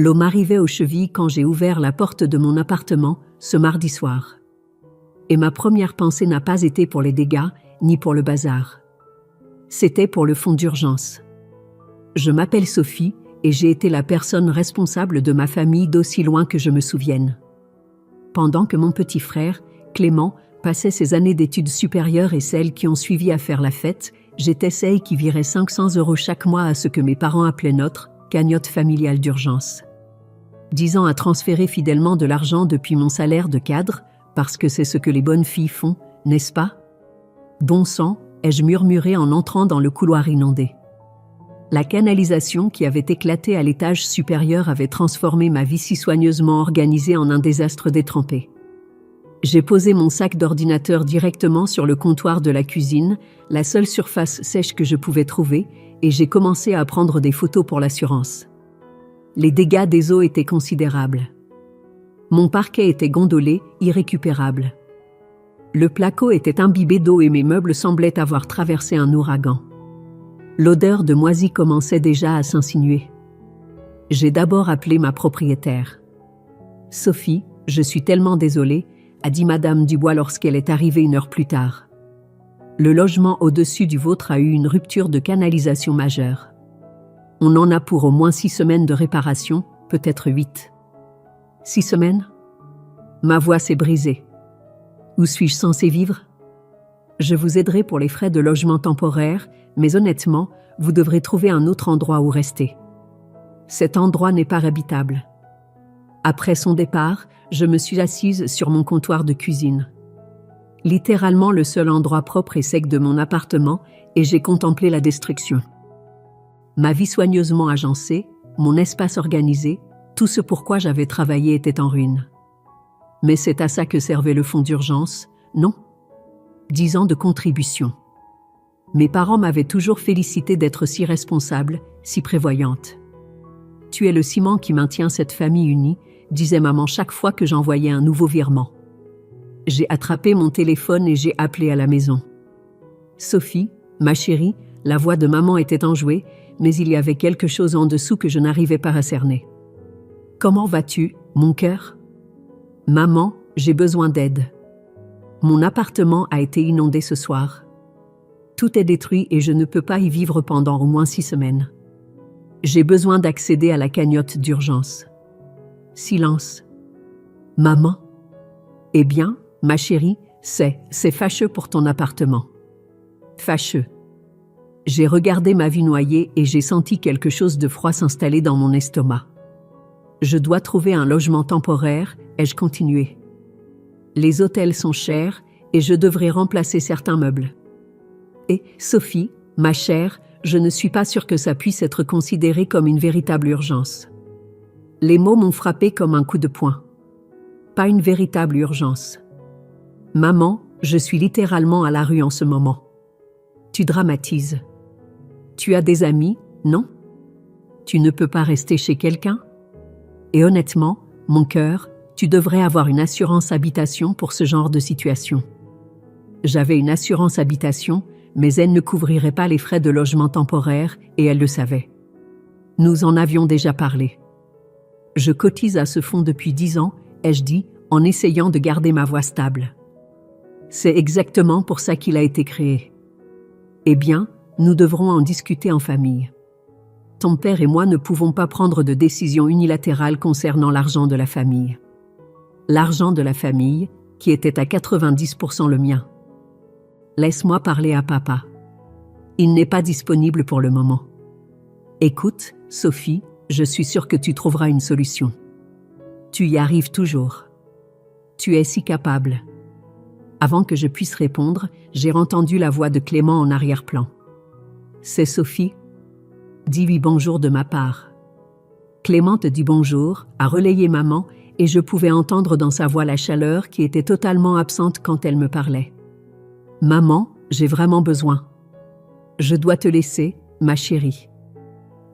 L'eau m'arrivait aux chevilles quand j'ai ouvert la porte de mon appartement ce mardi soir. Et ma première pensée n'a pas été pour les dégâts, ni pour le bazar. C'était pour le fonds d'urgence. Je m'appelle Sophie et j'ai été la personne responsable de ma famille d'aussi loin que je me souvienne. Pendant que mon petit frère, Clément, passait ses années d'études supérieures et celles qui ont suivi à faire la fête, j'étais celle qui virait 500 € chaque mois à ce que mes parents appelaient notre cagnotte familiale d'urgence. 10 ans à transférer fidèlement de l'argent depuis mon salaire de cadre, parce que c'est ce que les bonnes filles font, n'est-ce pas? Bon sang, ai-je murmuré en entrant dans le couloir inondé. La canalisation qui avait éclaté à l'étage supérieur avait transformé ma vie si soigneusement organisée en un désastre détrempé. J'ai posé mon sac d'ordinateur directement sur le comptoir de la cuisine, la seule surface sèche que je pouvais trouver, et j'ai commencé à prendre des photos pour l'assurance. Les dégâts des eaux étaient considérables. Mon parquet était gondolé, irrécupérable. Le placo était imbibé d'eau et mes meubles semblaient avoir traversé un ouragan. L'odeur de moisi commençait déjà à s'insinuer. J'ai d'abord appelé ma propriétaire. « Sophie, je suis tellement désolée », a dit Madame Dubois lorsqu'elle est arrivée 1 heure plus tard. Le logement au-dessus du vôtre a eu une rupture de canalisation majeure. On en a pour au moins 6 semaines de réparation, peut-être 8. 6 semaines? Ma voix s'est brisée. Où suis-je censée vivre? Je vous aiderai pour les frais de logement temporaire, mais honnêtement, vous devrez trouver un autre endroit où rester. Cet endroit n'est pas habitable. Après son départ, je me suis assise sur mon comptoir de cuisine. Littéralement le seul endroit propre et sec de mon appartement, et j'ai contemplé la destruction. Ma vie soigneusement agencée, mon espace organisé, tout ce pourquoi j'avais travaillé était en ruine. Mais c'est à ça que servait le fonds d'urgence, non? 10 ans de contribution. Mes parents m'avaient toujours félicité d'être si responsable, si prévoyante. « Tu es le ciment qui maintient cette famille unie », disait maman chaque fois que j'envoyais un nouveau virement. J'ai attrapé mon téléphone et j'ai appelé à la maison. « Sophie, ma chérie », la voix de maman était enjouée, mais il y avait quelque chose en dessous que je n'arrivais pas à cerner. « Comment vas-tu, mon cœur ?»« Maman, j'ai besoin d'aide. Mon appartement a été inondé ce soir. Tout est détruit et je ne peux pas y vivre pendant au moins 6 semaines. J'ai besoin d'accéder à la cagnotte d'urgence. » Silence. « Maman ? Eh bien, ma chérie, c'est fâcheux pour ton appartement. » Fâcheux. J'ai regardé ma vie noyée et j'ai senti quelque chose de froid s'installer dans mon estomac. Je dois trouver un logement temporaire, ai-je continué. Les hôtels sont chers et je devrais remplacer certains meubles. Et, Sophie, ma chère, je ne suis pas sûre que ça puisse être considéré comme une véritable urgence. Les mots m'ont frappé comme un coup de poing. Pas une véritable urgence. Maman, je suis littéralement à la rue en ce moment. Tu dramatises. Tu as des amis, non? Tu ne peux pas rester chez quelqu'un? Et honnêtement, mon cœur, tu devrais avoir une assurance habitation pour ce genre de situation. J'avais une assurance habitation, mais elle ne couvrirait pas les frais de logement temporaire et elle le savait. Nous en avions déjà parlé. Je cotise à ce fonds depuis 10 ans, ai-je dit, en essayant de garder ma voix stable. C'est exactement pour ça qu'il a été créé. Eh bien, nous devrons en discuter en famille. Ton père et moi ne pouvons pas prendre de décision unilatérale concernant l'argent de la famille. L'argent de la famille, qui était à 90% le mien. Laisse-moi parler à papa. Il n'est pas disponible pour le moment. Écoute, Sophie, je suis sûre que tu trouveras une solution. Tu y arrives toujours. Tu es si capable. » Avant que je puisse répondre, j'ai entendu la voix de Clément en arrière-plan. « C'est Sophie ? Dis-lui bonjour de ma part. » Clément te dit bonjour, a relayé maman, et je pouvais entendre dans sa voix la chaleur qui était totalement absente quand elle me parlait. « Maman, j'ai vraiment besoin. Je dois te laisser, ma chérie.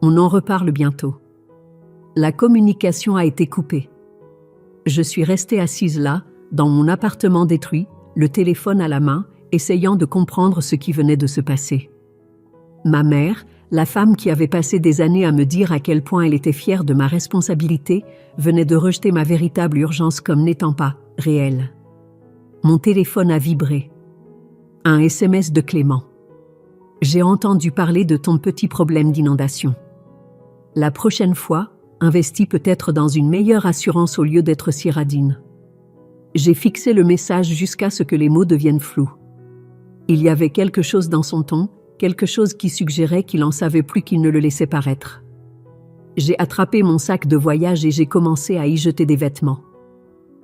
On en reparle bientôt. » La communication a été coupée. Je suis restée assise là, dans mon appartement détruit, le téléphone à la main, essayant de comprendre ce qui venait de se passer. Ma mère, la femme qui avait passé des années à me dire à quel point elle était fière de ma responsabilité, venait de rejeter ma véritable urgence comme n'étant pas réelle. Mon téléphone a vibré. Un SMS de Clément. J'ai entendu parler de ton petit problème d'inondation. La prochaine fois, investis peut-être dans une meilleure assurance au lieu d'être si radine. J'ai fixé le message jusqu'à ce que les mots deviennent flous. Il y avait quelque chose dans son ton, quelque chose qui suggérait qu'il en savait plus qu'il ne le laissait paraître. J'ai attrapé mon sac de voyage et j'ai commencé à y jeter des vêtements.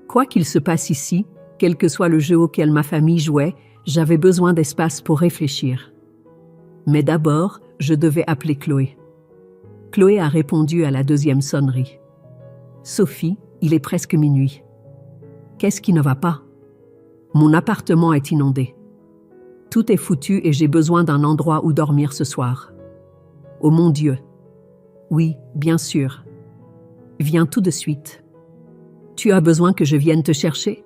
Quoi qu'il se passe ici, quel que soit le jeu auquel ma famille jouait, j'avais besoin d'espace pour réfléchir. Mais d'abord, je devais appeler Chloé. Chloé a répondu à la deuxième sonnerie. « Sophie, il est presque minuit. » « Qu'est-ce qui ne va pas? Mon appartement est inondé. Tout est foutu et j'ai besoin d'un endroit où dormir ce soir. » « Oh mon Dieu! » « Oui, bien sûr. Viens tout de suite. »« Tu as besoin que je vienne te chercher? » »«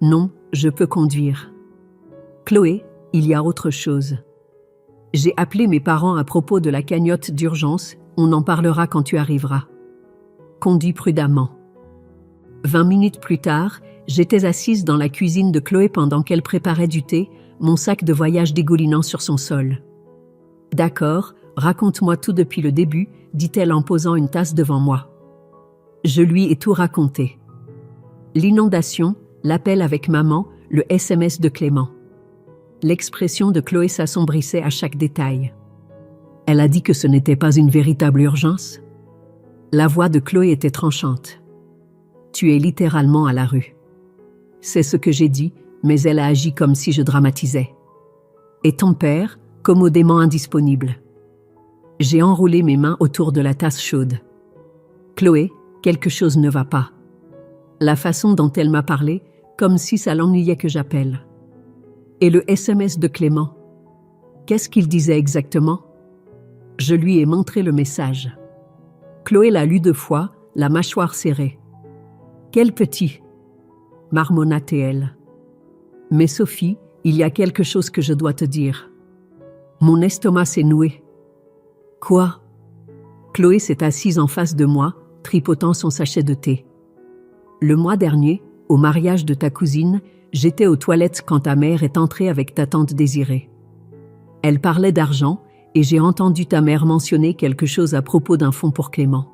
Non, je peux conduire. »« Chloé, il y a autre chose. J'ai appelé mes parents à propos de la cagnotte d'urgence, on en parlera quand tu arriveras. Conduis prudemment. » 20 minutes plus tard, j'étais assise dans la cuisine de Chloé pendant qu'elle préparait du thé, mon sac de voyage dégoulinant sur son sol. « D'accord, raconte-moi tout depuis le début, » dit-elle en posant une tasse devant moi. Je lui ai tout raconté. L'inondation, l'appel avec maman, le SMS de Clément. L'expression de Chloé s'assombrissait à chaque détail. Elle a dit que ce n'était pas une véritable urgence. La voix de Chloé était tranchante. Tu es littéralement à la rue. C'est ce que j'ai dit, mais elle a agi comme si je dramatisais. Et ton père, commodément indisponible. J'ai enroulé mes mains autour de la tasse chaude. Chloé, quelque chose ne va pas. La façon dont elle m'a parlé, comme si ça l'ennuyait que j'appelle. Et le SMS de Clément. Qu'est-ce qu'il disait exactement? Je lui ai montré le message. Chloé l'a lu 2 fois, la mâchoire serrée. Quel petit! Marmonna-t-elle. Mais Sophie, il y a quelque chose que je dois te dire. Mon estomac s'est noué. Quoi? Chloé s'est assise en face de moi, tripotant son sachet de thé. Le mois dernier, au mariage de ta cousine, j'étais aux toilettes quand ta mère est entrée avec ta tante Désirée. Elle parlait d'argent et j'ai entendu ta mère mentionner quelque chose à propos d'un fonds pour Clément.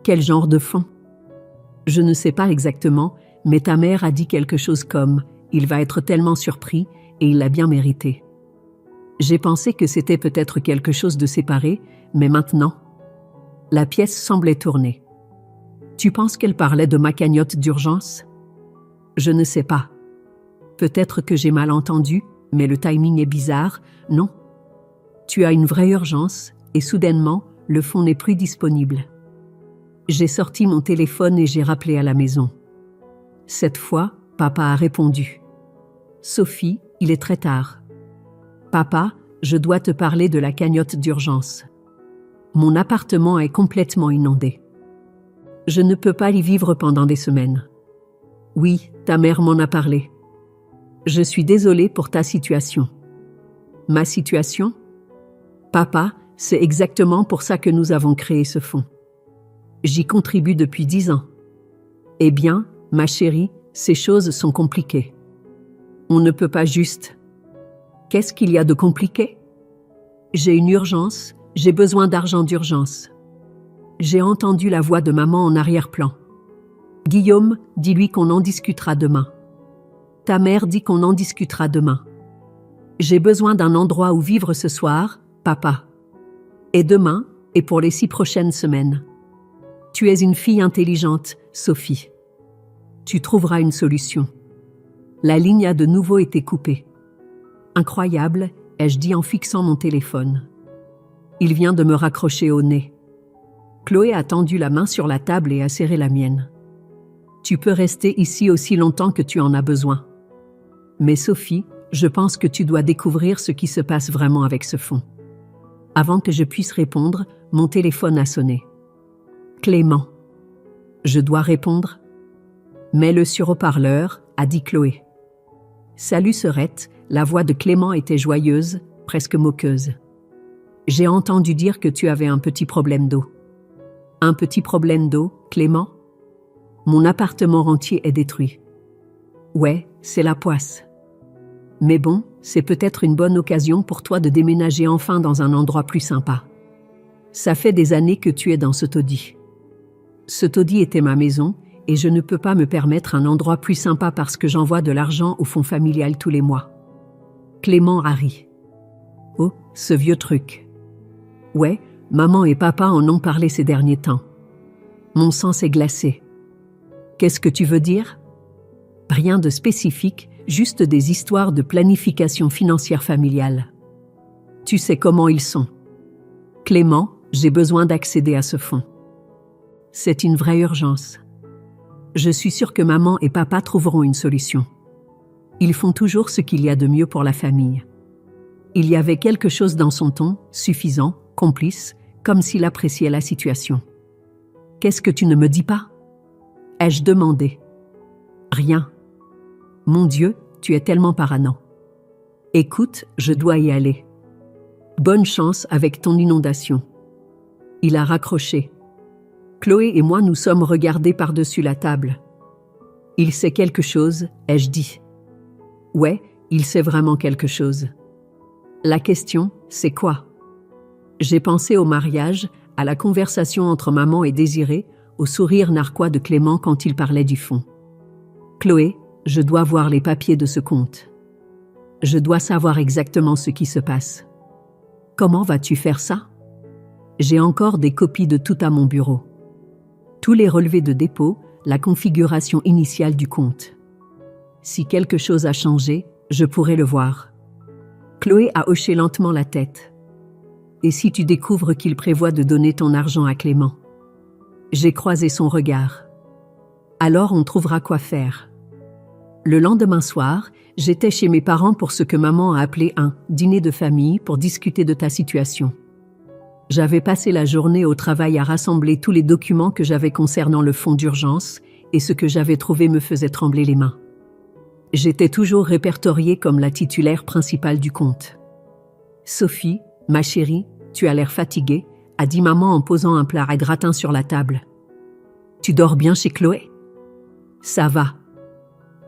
Quel genre de fonds? Je ne sais pas exactement, mais ta mère a dit quelque chose comme « Il va être tellement surpris et il l'a bien mérité ». J'ai pensé que c'était peut-être quelque chose de séparé, mais maintenant… La pièce semblait tourner. Tu penses qu'elle parlait de ma cagnotte d'urgence? Je ne sais pas. Peut-être que j'ai mal entendu, mais le timing est bizarre, non? Tu as une vraie urgence et soudainement, le fonds n'est plus disponible. J'ai sorti mon téléphone et j'ai rappelé à la maison. Cette fois, papa a répondu. Sophie, il est très tard. Papa, je dois te parler de la cagnotte d'urgence. Mon appartement est complètement inondé. Je ne peux pas y vivre pendant des semaines. Oui, ta mère m'en a parlé. Je suis désolée pour ta situation. Ma situation? Papa, c'est exactement pour ça que nous avons créé ce fonds. J'y contribue depuis 10 ans. Eh bien, ma chérie, ces choses sont compliquées. On ne peut pas juste… Qu'est-ce qu'il y a de compliqué? J'ai une urgence, j'ai besoin d'argent d'urgence. J'ai entendu la voix de maman en arrière-plan. Guillaume, dis-lui qu'on en discutera demain. Ta mère dit qu'on en discutera demain. J'ai besoin d'un endroit où vivre ce soir, papa. Et demain, et pour les 6 prochaines semaines. Tu es une fille intelligente, Sophie. Tu trouveras une solution. La ligne a de nouveau été coupée. Incroyable, ai-je dit en fixant mon téléphone. Il vient de me raccrocher au nez. Chloé a tendu la main sur la table et a serré la mienne. Tu peux rester ici aussi longtemps que tu en as besoin. Mais Sophie, je pense que tu dois découvrir ce qui se passe vraiment avec ce fonds. Avant que je puisse répondre, mon téléphone a sonné. Clément. Je dois répondre? Mets-le sur haut-parleur, a dit Chloé. Salut Serette, la voix de Clément était joyeuse, presque moqueuse. J'ai entendu dire que tu avais un petit problème d'eau. Un petit problème d'eau, Clément? Mon appartement entier est détruit. Ouais, c'est la poisse. Mais bon, c'est peut-être une bonne occasion pour toi de déménager enfin dans un endroit plus sympa. Ça fait des années que tu es dans ce taudis. Ce taudis était ma maison, et je ne peux pas me permettre un endroit plus sympa parce que j'envoie de l'argent au fonds familial tous les mois. Clément a ri. Oh, ce vieux truc. Ouais, maman et papa en ont parlé ces derniers temps. Mon sang s'est glacé. Qu'est-ce que tu veux dire? Rien de spécifique, juste des histoires de planification financière familiale. Tu sais comment ils sont. Clément, j'ai besoin d'accéder à ce fonds. C'est une vraie urgence. Je suis sûre que maman et papa trouveront une solution. Ils font toujours ce qu'il y a de mieux pour la famille. Il y avait quelque chose dans son ton, suffisant, complice, comme s'il appréciait la situation. Qu'est-ce que tu ne me dis pas? Ai-je demandé. Rien. Mon Dieu, tu es tellement parano. Écoute, je dois y aller. Bonne chance avec ton inondation. Il a raccroché. Chloé et moi nous sommes regardés par-dessus la table. Il sait quelque chose, ai-je dit. Ouais, il sait vraiment quelque chose. La question, c'est quoi? J'ai pensé au mariage, à la conversation entre maman et Désiré, au sourire narquois de Clément quand il parlait du fonds. Chloé, je dois voir les papiers de ce compte. Je dois savoir exactement ce qui se passe. Comment vas-tu faire ça? J'ai encore des copies de tout à mon bureau. Tous les relevés de dépôt, la configuration initiale du compte. Si quelque chose a changé, je pourrais le voir. Chloé a hoché lentement la tête. Et si tu découvres qu'il prévoit de donner ton argent à Clément? J'ai croisé son regard. Alors on trouvera quoi faire. Le lendemain soir, j'étais chez mes parents pour ce que maman a appelé un « dîner de famille » pour discuter de ta situation. J'avais passé la journée au travail à rassembler tous les documents que j'avais concernant le fonds d'urgence et ce que j'avais trouvé me faisait trembler les mains. J'étais toujours répertoriée comme la titulaire principale du compte. « Sophie, ma chérie, tu as l'air fatiguée », a dit maman en posant un plat à gratin sur la table. « Tu dors bien chez Chloé ?»« Ça va. »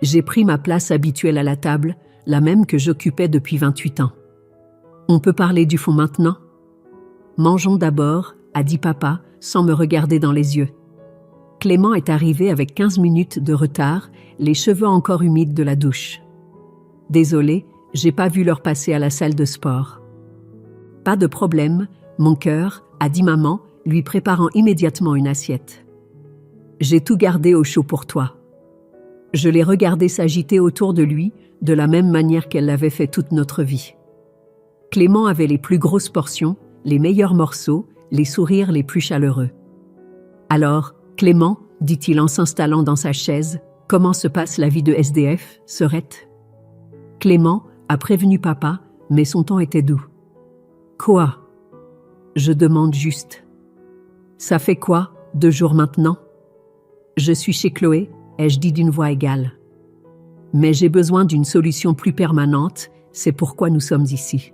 J'ai pris ma place habituelle à la table, la même que j'occupais depuis 28 ans. « On peut parler du fonds maintenant ?»« Mangeons d'abord », a dit papa, sans me regarder dans les yeux. Clément est arrivé avec 15 minutes de retard, les cheveux encore humides de la douche. « Désolée, j'ai pas vu l'heure passer à la salle de sport. »« Pas de problème, mon cœur », a dit maman, lui préparant immédiatement une assiette. « J'ai tout gardé au chaud pour toi. » Je l'ai regardé s'agiter autour de lui, de la même manière qu'elle l'avait fait toute notre vie. Clément avait les plus grosses portions, les meilleurs morceaux, les sourires les plus chaleureux. « Alors, Clément, dit-il en s'installant dans sa chaise, comment se passe la vie de SDF, Serette ?» Clément a prévenu papa, mais son ton était doux. « Quoi ? Je demande juste. Ça fait quoi, 2 jours maintenant ? Je suis chez Chloé, ai-je dit d'une voix égale. Mais j'ai besoin d'une solution plus permanente, c'est pourquoi nous sommes ici.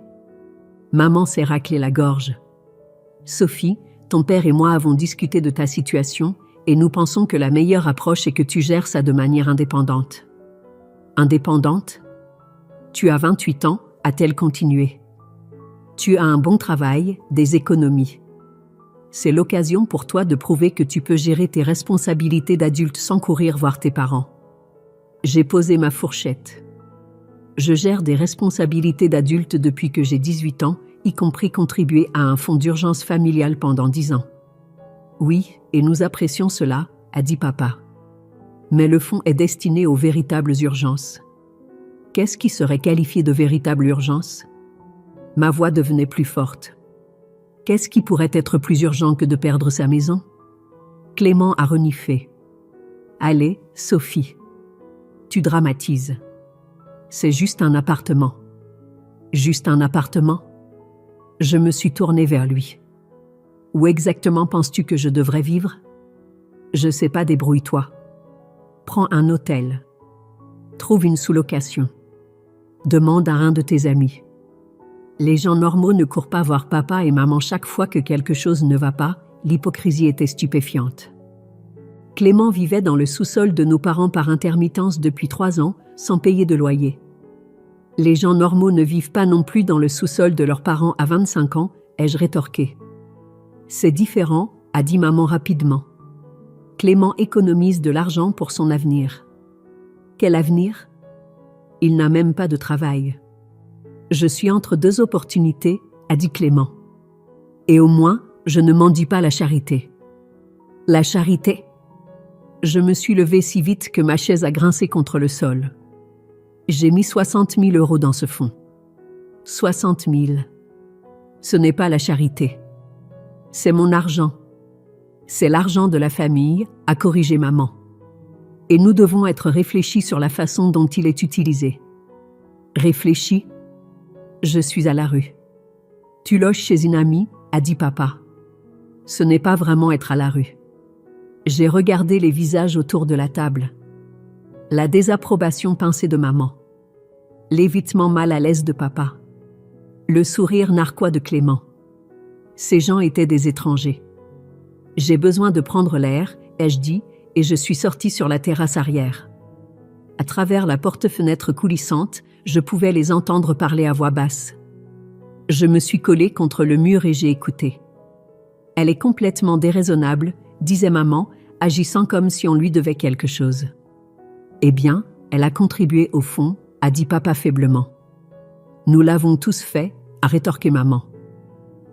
Maman s'est raclé la gorge. Sophie, ton père et moi avons discuté de ta situation et nous pensons que la meilleure approche est que tu gères ça de manière indépendante. Indépendante ? Tu as 28 ans, a-t-elle continué. Tu as un bon travail, des économies. C'est l'occasion pour toi de prouver que tu peux gérer tes responsabilités d'adulte sans courir voir tes parents. J'ai posé ma fourchette. Je gère des responsabilités d'adulte depuis que j'ai 18 ans, y compris contribuer à un fonds d'urgence familial pendant 10 ans. Oui, et nous apprécions cela, a dit papa. Mais le fonds est destiné aux véritables urgences. Qu'est-ce qui serait qualifié de véritable urgence ? Ma voix devenait plus forte. Qu'est-ce qui pourrait être plus urgent que de perdre sa maison ? Clément a reniffé. Allez, Sophie. Tu dramatises. C'est juste un appartement. Juste un appartement ? Je me suis tournée vers lui. Où exactement penses-tu que je devrais vivre ? Je sais pas, débrouille-toi. Prends un hôtel. Trouve une sous-location. Demande à un de tes amis. Les gens normaux ne courent pas voir papa et maman chaque fois que quelque chose ne va pas, l'hypocrisie était stupéfiante. Clément vivait dans le sous-sol de nos parents par intermittence depuis 3 ans, sans payer de loyer. Les gens normaux ne vivent pas non plus dans le sous-sol de leurs parents à 25 ans, ai-je rétorqué. C'est différent, a dit maman rapidement. Clément économise de l'argent pour son avenir. Quel avenir ? Il n'a même pas de travail. Je suis entre 2 opportunités, a dit Clément. Et au moins, je ne mendie pas la charité. La charité ? Je me suis levée si vite que ma chaise a grincé contre le sol. J'ai mis 60 000 € dans ce fonds. 60 000. Ce n'est pas la charité. C'est mon argent. C'est l'argent de la famille, a corrigé maman. Et nous devons être réfléchis sur la façon dont il est utilisé. Réfléchis ? Je suis à la rue. Tu loges chez une amie, a dit papa. Ce n'est pas vraiment être à la rue. J'ai regardé les visages autour de la table. La désapprobation pincée de maman. L'évitement mal à l'aise de papa. Le sourire narquois de Clément. Ces gens étaient des étrangers. J'ai besoin de prendre l'air, ai-je dit, et je suis sortie sur la terrasse arrière. À travers la porte-fenêtre coulissante, je pouvais les entendre parler à voix basse. Je me suis collée contre le mur et j'ai écouté. Elle est complètement déraisonnable, disait maman, agissant comme si on lui devait quelque chose. Eh bien, elle a contribué au fond, a dit papa faiblement. Nous l'avons tous fait, a rétorqué maman.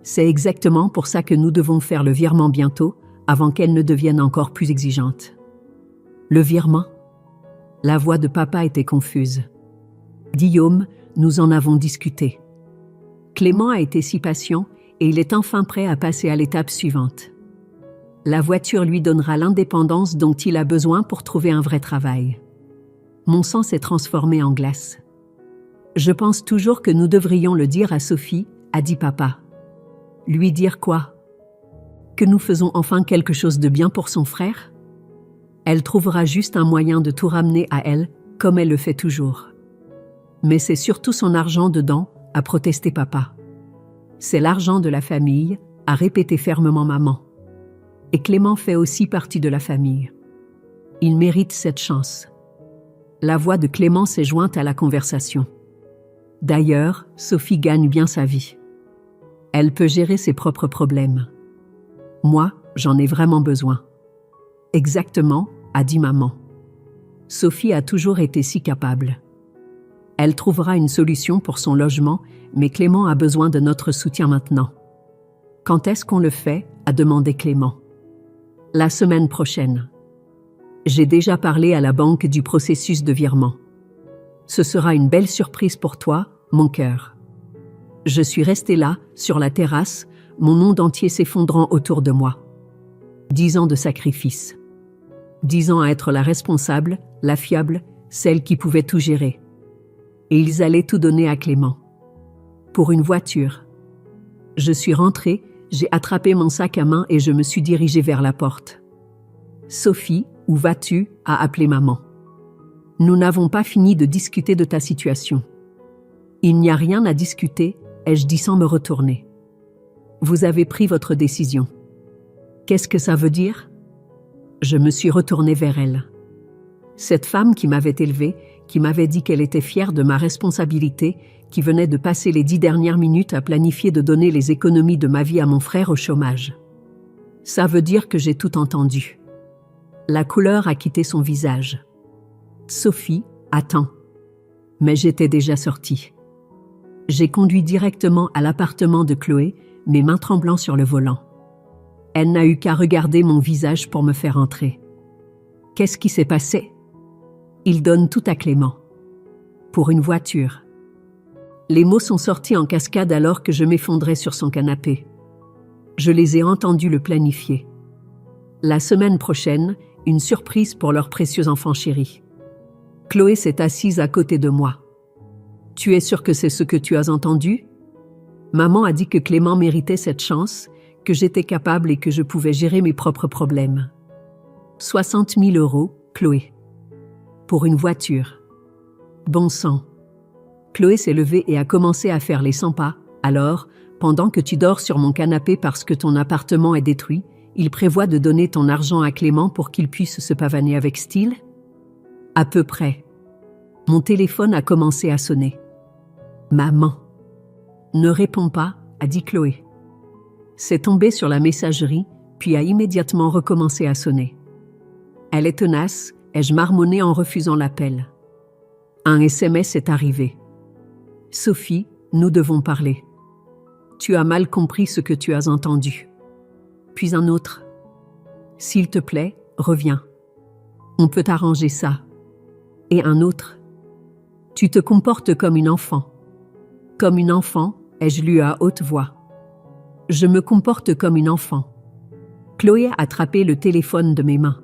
C'est exactement pour ça que nous devons faire le virement bientôt, avant qu'elle ne devienne encore plus exigeante. Le virement ? La voix de papa était confuse. Guillaume, nous en avons discuté. Clément a été si patient et il est enfin prêt à passer à l'étape suivante. La voiture lui donnera l'indépendance dont il a besoin pour trouver un vrai travail. Mon sang s'est transformé en glace. Je pense toujours que nous devrions le dire à Sophie, a dit papa. Lui dire quoi ? Que nous faisons enfin quelque chose de bien pour son frère ? Elle trouvera juste un moyen de tout ramener à elle, comme elle le fait toujours. Mais c'est surtout son argent dedans, a protesté papa. C'est l'argent de la famille, a répété fermement maman. Et Clément fait aussi partie de la famille. Il mérite cette chance. La voix de Clément s'est jointe à la conversation. D'ailleurs, Sophie gagne bien sa vie. Elle peut gérer ses propres problèmes. Moi, j'en ai vraiment besoin. Exactement, a dit maman. Sophie a toujours été si capable. Elle trouvera une solution pour son logement, mais Clément a besoin de notre soutien maintenant. Quand est-ce qu'on le fait ? A demandé Clément. La semaine prochaine. J'ai déjà parlé à la banque du processus de virement. Ce sera une belle surprise pour toi, mon cœur. Je suis restée là, sur la terrasse, mon monde entier s'effondrant autour de moi. 10 ans de sacrifice. 10 ans à être la responsable, la fiable, celle qui pouvait tout gérer. Et ils allaient tout donner à Clément. Pour une voiture. Je suis rentrée, j'ai attrapé mon sac à main et je me suis dirigée vers la porte. Sophie, où vas-tu ? A appelé maman. Nous n'avons pas fini de discuter de ta situation. Il n'y a rien à discuter, ai-je dit sans me retourner. Vous avez pris votre décision. Qu'est-ce que ça veut dire ? Je me suis retournée vers elle. Cette femme qui m'avait élevée, qui m'avait dit qu'elle était fière de ma responsabilité, qui venait de passer les 10 dernières minutes à planifier de donner les économies de ma vie à mon frère au chômage. Ça veut dire que j'ai tout entendu. La couleur a quitté son visage. Sophie, attends. Mais j'étais déjà sortie. J'ai conduit directement à l'appartement de Chloé, mes mains tremblant sur le volant. Elle n'a eu qu'à regarder mon visage pour me faire entrer. Qu'est-ce qui s'est passé ? Il donne tout à Clément. Pour une voiture. Les mots sont sortis en cascade alors que je m'effondrais sur son canapé. Je les ai entendus le planifier. La semaine prochaine, une surprise pour leur précieux enfant chéri. Chloé s'est assise à côté de moi. Tu es sûre que c'est ce que tu as entendu ? Maman a dit que Clément méritait cette chance, que j'étais capable et que je pouvais gérer mes propres problèmes. 60 000 €, Chloé. Pour une voiture. Bon sang. Chloé s'est levée et a commencé à faire les 100 pas, Alors, pendant que tu dors sur mon canapé parce que ton appartement est détruit, il prévoit de donner ton argent à Clément pour qu'il puisse se pavaner avec style? À peu près. Mon téléphone a commencé à sonner. Maman. Ne réponds pas, a dit Chloé. C'est tombé sur la messagerie, puis a immédiatement recommencé à sonner. Elle est tenace, ai-je marmonné en refusant l'appel. Un SMS est arrivé. Sophie, nous devons parler. Tu as mal compris ce que tu as entendu. Puis un autre. S'il te plaît, reviens. On peut arranger ça. Et un autre. Tu te comportes comme une enfant. Comme une enfant, ai-je lu à haute voix. Je me comporte comme une enfant. Chloé a attrapé le téléphone de mes mains.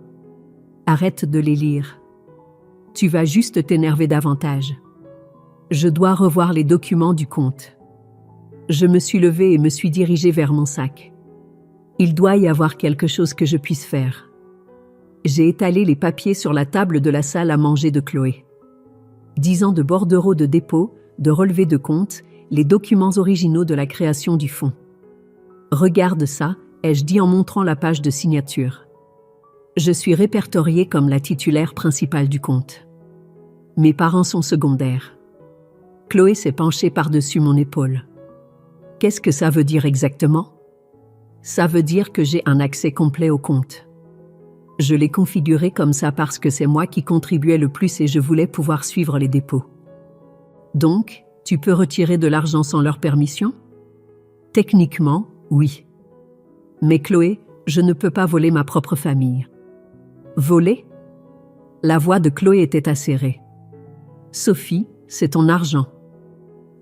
Arrête de les lire. Tu vas juste t'énerver davantage. Je dois revoir les documents du compte. Je me suis levée et me suis dirigée vers mon sac. Il doit y avoir quelque chose que je puisse faire. J'ai étalé les papiers sur la table de la salle à manger de Chloé. 10 ans de bordereau de dépôt, de relevé de compte, les documents originaux de la création du fonds. Regarde ça, ai-je dit en montrant la page de signature. Je suis répertoriée comme la titulaire principale du compte. Mes parents sont secondaires. Chloé s'est penchée par-dessus mon épaule. Qu'est-ce que ça veut dire exactement? Ça veut dire que j'ai un accès complet au compte. Je l'ai configuré comme ça parce que c'est moi qui contribuais le plus et je voulais pouvoir suivre les dépôts. Donc, tu peux retirer de l'argent sans leur permission? Techniquement, oui. Mais Chloé, je ne peux pas voler ma propre famille. Voler? La voix de Chloé était acérée. Sophie, c'est ton argent.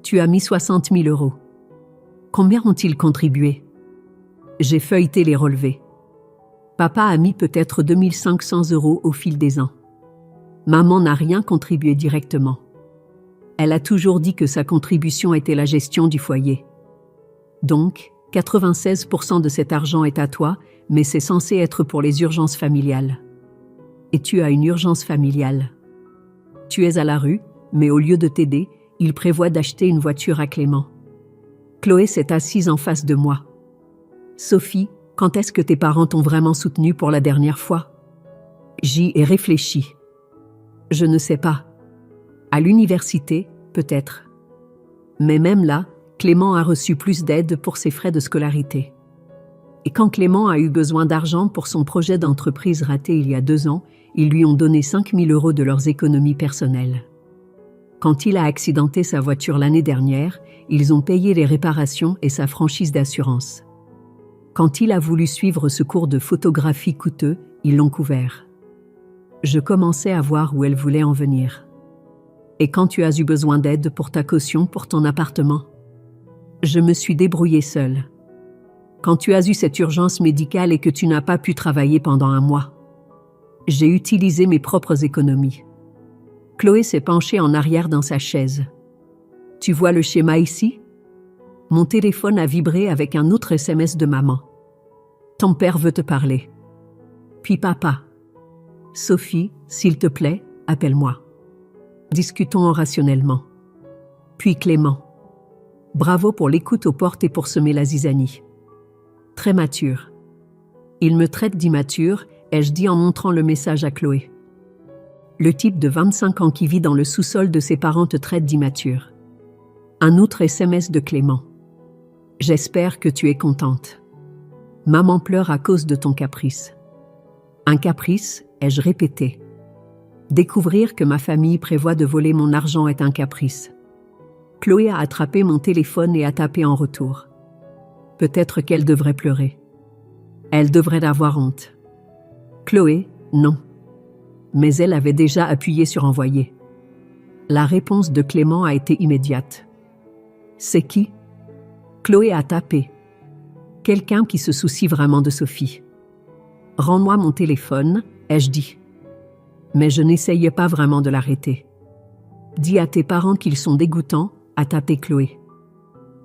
Tu as mis 60 000 €. Combien ont-ils contribué? J'ai feuilleté les relevés. Papa a mis peut-être 2 500 € au fil des ans. Maman n'a rien contribué directement. Elle a toujours dit que sa contribution était la gestion du foyer. Donc, 96% de cet argent est à toi, mais c'est censé être pour les urgences familiales. Et tu as une urgence familiale. Tu es à la rue, mais au lieu de t'aider, il prévoit d'acheter une voiture à Clément. Chloé s'est assise en face de moi. Sophie, quand est-ce que tes parents t'ont vraiment soutenue pour la dernière fois? J'y ai réfléchi. Je ne sais pas. À l'université, peut-être. Mais même là, Clément a reçu plus d'aide pour ses frais de scolarité. Et quand Clément a eu besoin d'argent pour son projet d'entreprise raté il y a 2 ans, ils lui ont donné 5 000 € de leurs économies personnelles. Quand il a accidenté sa voiture l'année dernière, ils ont payé les réparations et sa franchise d'assurance. Quand il a voulu suivre ce cours de photographie coûteux, ils l'ont couvert. Je commençais à voir où elle voulait en venir. Et quand tu as eu besoin d'aide pour ta caution pour ton appartement? Je me suis débrouillée seule. Quand tu as eu cette urgence médicale et que tu n'as pas pu travailler pendant 1 mois? J'ai utilisé mes propres économies. Chloé s'est penchée en arrière dans sa chaise. Tu vois le schéma ici? Mon téléphone a vibré avec un autre SMS de maman. Ton père veut te parler. Puis papa. Sophie, s'il te plaît, appelle-moi. Discutons rationnellement. Puis Clément. Bravo pour l'écoute aux portes et pour semer la zizanie. Très mature. Il me traite d'immature, ai-je dit en montrant le message à Chloé. Le type de 25 ans qui vit dans le sous-sol de ses parents te traite d'immature. Un autre SMS de Clément. J'espère que tu es contente. Maman pleure à cause de ton caprice. Un caprice, ai-je répété. Découvrir que ma famille prévoit de voler mon argent est un caprice. Chloé a attrapé mon téléphone et a tapé en retour. Peut-être qu'elle devrait pleurer. Elle devrait avoir honte. Chloé, non. Mais elle avait déjà appuyé sur envoyer. La réponse de Clément a été immédiate. C'est qui? Chloé a tapé. Quelqu'un qui se soucie vraiment de Sophie. Rends-moi mon téléphone, ai-je dit. Mais je n'essayais pas vraiment de l'arrêter. Dis à tes parents qu'ils sont dégoûtants, a tapé Chloé.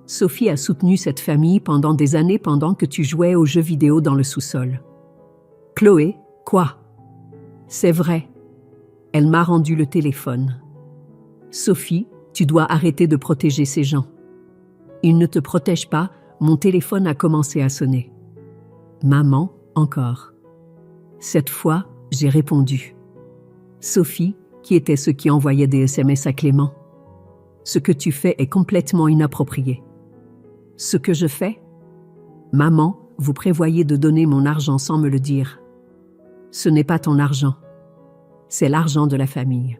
Sophie a soutenu cette famille pendant des années pendant que tu jouais aux jeux vidéo dans le sous-sol. Chloé, quoi? C'est vrai. Elle m'a rendu le téléphone. Sophie, tu dois arrêter de protéger ces gens. Il ne te protège pas, mon téléphone a commencé à sonner. Maman, encore. Cette fois, j'ai répondu. Sophie, qui était ce qui envoyait des SMS à Clément. Ce que tu fais est complètement inapproprié. Ce que je fais? Maman, vous prévoyez de donner mon argent sans me le dire. Ce n'est pas ton argent. C'est l'argent de la famille.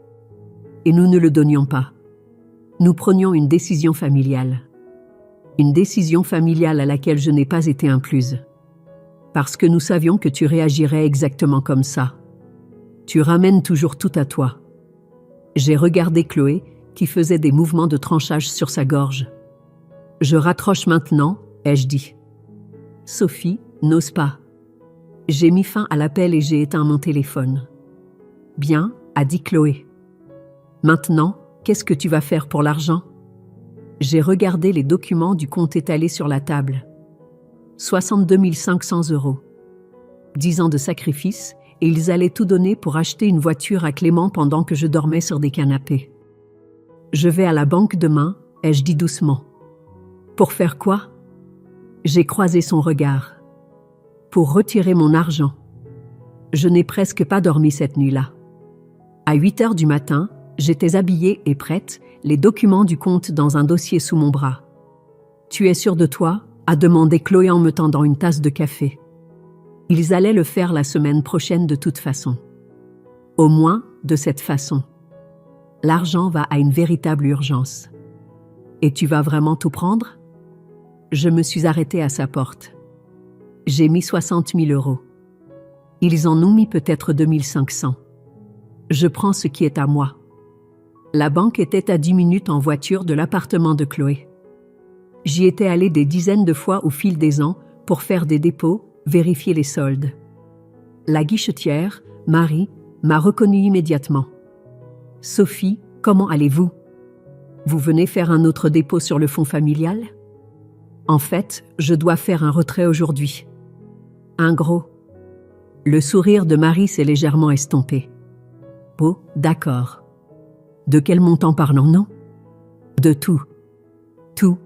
Et nous ne le donnions pas. Nous prenions une décision familiale. Une décision familiale à laquelle je n'ai pas été incluse. Parce que nous savions que tu réagirais exactement comme ça. Tu ramènes toujours tout à toi. J'ai regardé Chloé, qui faisait des mouvements de tranchage sur sa gorge. Je raccroche maintenant, ai-je dit. Sophie, n'ose pas. J'ai mis fin à l'appel et j'ai éteint mon téléphone. Bien, a dit Chloé. Maintenant, qu'est-ce que tu vas faire pour l'argent? J'ai regardé les documents du compte étalés sur la table. 62 500 €. 10 ans de sacrifice, et ils allaient tout donner pour acheter une voiture à Clément pendant que je dormais sur des canapés. Je vais à la banque demain, ai-je dit doucement. Pour faire quoi? J'ai croisé son regard. Pour retirer mon argent. Je n'ai presque pas dormi cette nuit-là. À 8 heures du matin, j'étais habillée et prête, les documents du compte dans un dossier sous mon bras. « Tu es sûre de toi ?» a demandé Chloé en me tendant une tasse de café. Ils allaient le faire la semaine prochaine de toute façon. Au moins, de cette façon. L'argent va à une véritable urgence. Et tu vas vraiment tout prendre? Je me suis arrêtée à sa porte. J'ai mis 60 000 €. Ils en ont mis peut-être 2 500. Je prends ce qui est à moi. La banque était à 10 minutes en voiture de l'appartement de Chloé. J'y étais allée des dizaines de fois au fil des ans pour faire des dépôts, vérifier les soldes. La guichetière, Marie, m'a reconnue immédiatement. « Sophie, comment allez-vous? Vous venez faire un autre dépôt sur le fonds familial? En fait, je dois faire un retrait aujourd'hui. Un gros. » Le sourire de Marie s'est légèrement estompé. « Oh, d'accord. De quel montant parlons-nous? » « De tout. Tout. »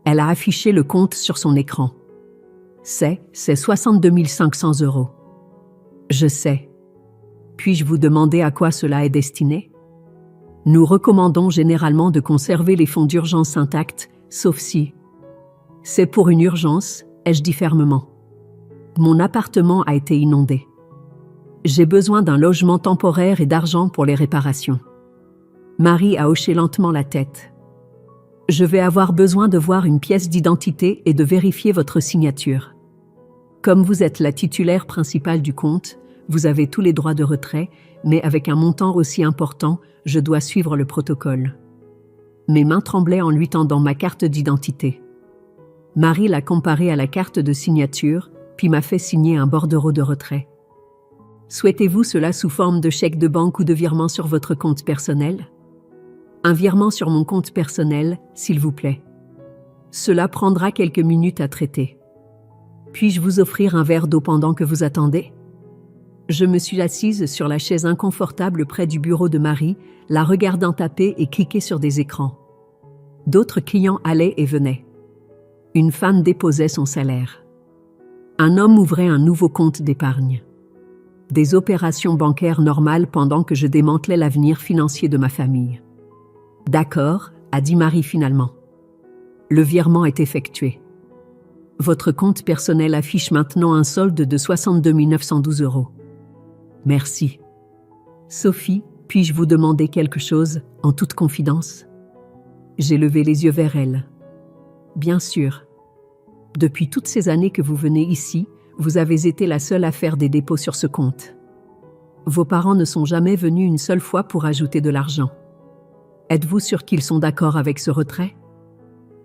Elle a affiché le compte sur son écran. C'est 62 500 €. Je sais. Puis-je vous demander à quoi cela est destiné? Nous recommandons généralement de conserver les fonds d'urgence intacts, sauf si... C'est pour une urgence, ai-je dit fermement. Mon appartement a été inondé. J'ai besoin d'un logement temporaire et d'argent pour les réparations. Marie a hoché lentement la tête. Je vais avoir besoin de voir une pièce d'identité et de vérifier votre signature. Comme vous êtes la titulaire principale du compte, vous avez tous les droits de retrait, mais avec un montant aussi important, je dois suivre le protocole. Mes mains tremblaient en lui tendant ma carte d'identité. Marie l'a comparée à la carte de signature, puis m'a fait signer un bordereau de retrait. Souhaitez-vous cela sous forme de chèque de banque ou de virement sur votre compte personnel? Un virement sur mon compte personnel, s'il vous plaît. Cela prendra quelques minutes à traiter. Puis-je vous offrir un verre d'eau pendant que vous attendez? Je me suis assise sur la chaise inconfortable près du bureau de Marie, la regardant taper et cliquer sur des écrans. D'autres clients allaient et venaient. Une femme déposait son salaire. Un homme ouvrait un nouveau compte d'épargne. Des opérations bancaires normales pendant que je démantelais l'avenir financier de ma famille. « D'accord », a dit Marie finalement. Le virement est effectué. Votre compte personnel affiche maintenant un solde de 62 912 €. Merci. Sophie, puis-je vous demander quelque chose, en toute confidence? J'ai levé les yeux vers elle. Bien sûr. Depuis toutes ces années que vous venez ici, vous avez été la seule à faire des dépôts sur ce compte. Vos parents ne sont jamais venus une seule fois pour ajouter de l'argent. Êtes-vous sûr qu'ils sont d'accord avec ce retrait?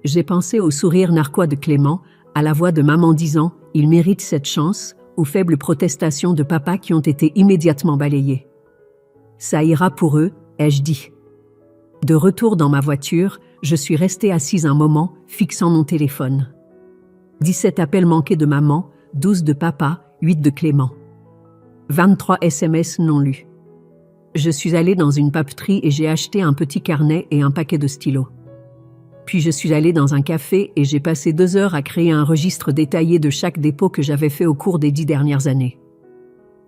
J'ai pensé au sourire narquois de Clément, à la voix de maman disant « Il mérite cette chance » aux faibles protestations de papa qui ont été immédiatement balayées. « Ça ira pour eux », ai-je dit. De retour dans ma voiture, je suis restée assise un moment, fixant mon téléphone. 17 appels manqués de maman, 12 de papa, 8 de Clément. 23 SMS non lus. Je suis allée dans une papeterie et j'ai acheté un petit carnet et un paquet de stylos. Puis je suis allée dans un café et j'ai passé 2 heures à créer un registre détaillé de chaque dépôt que j'avais fait au cours des 10 dernières années.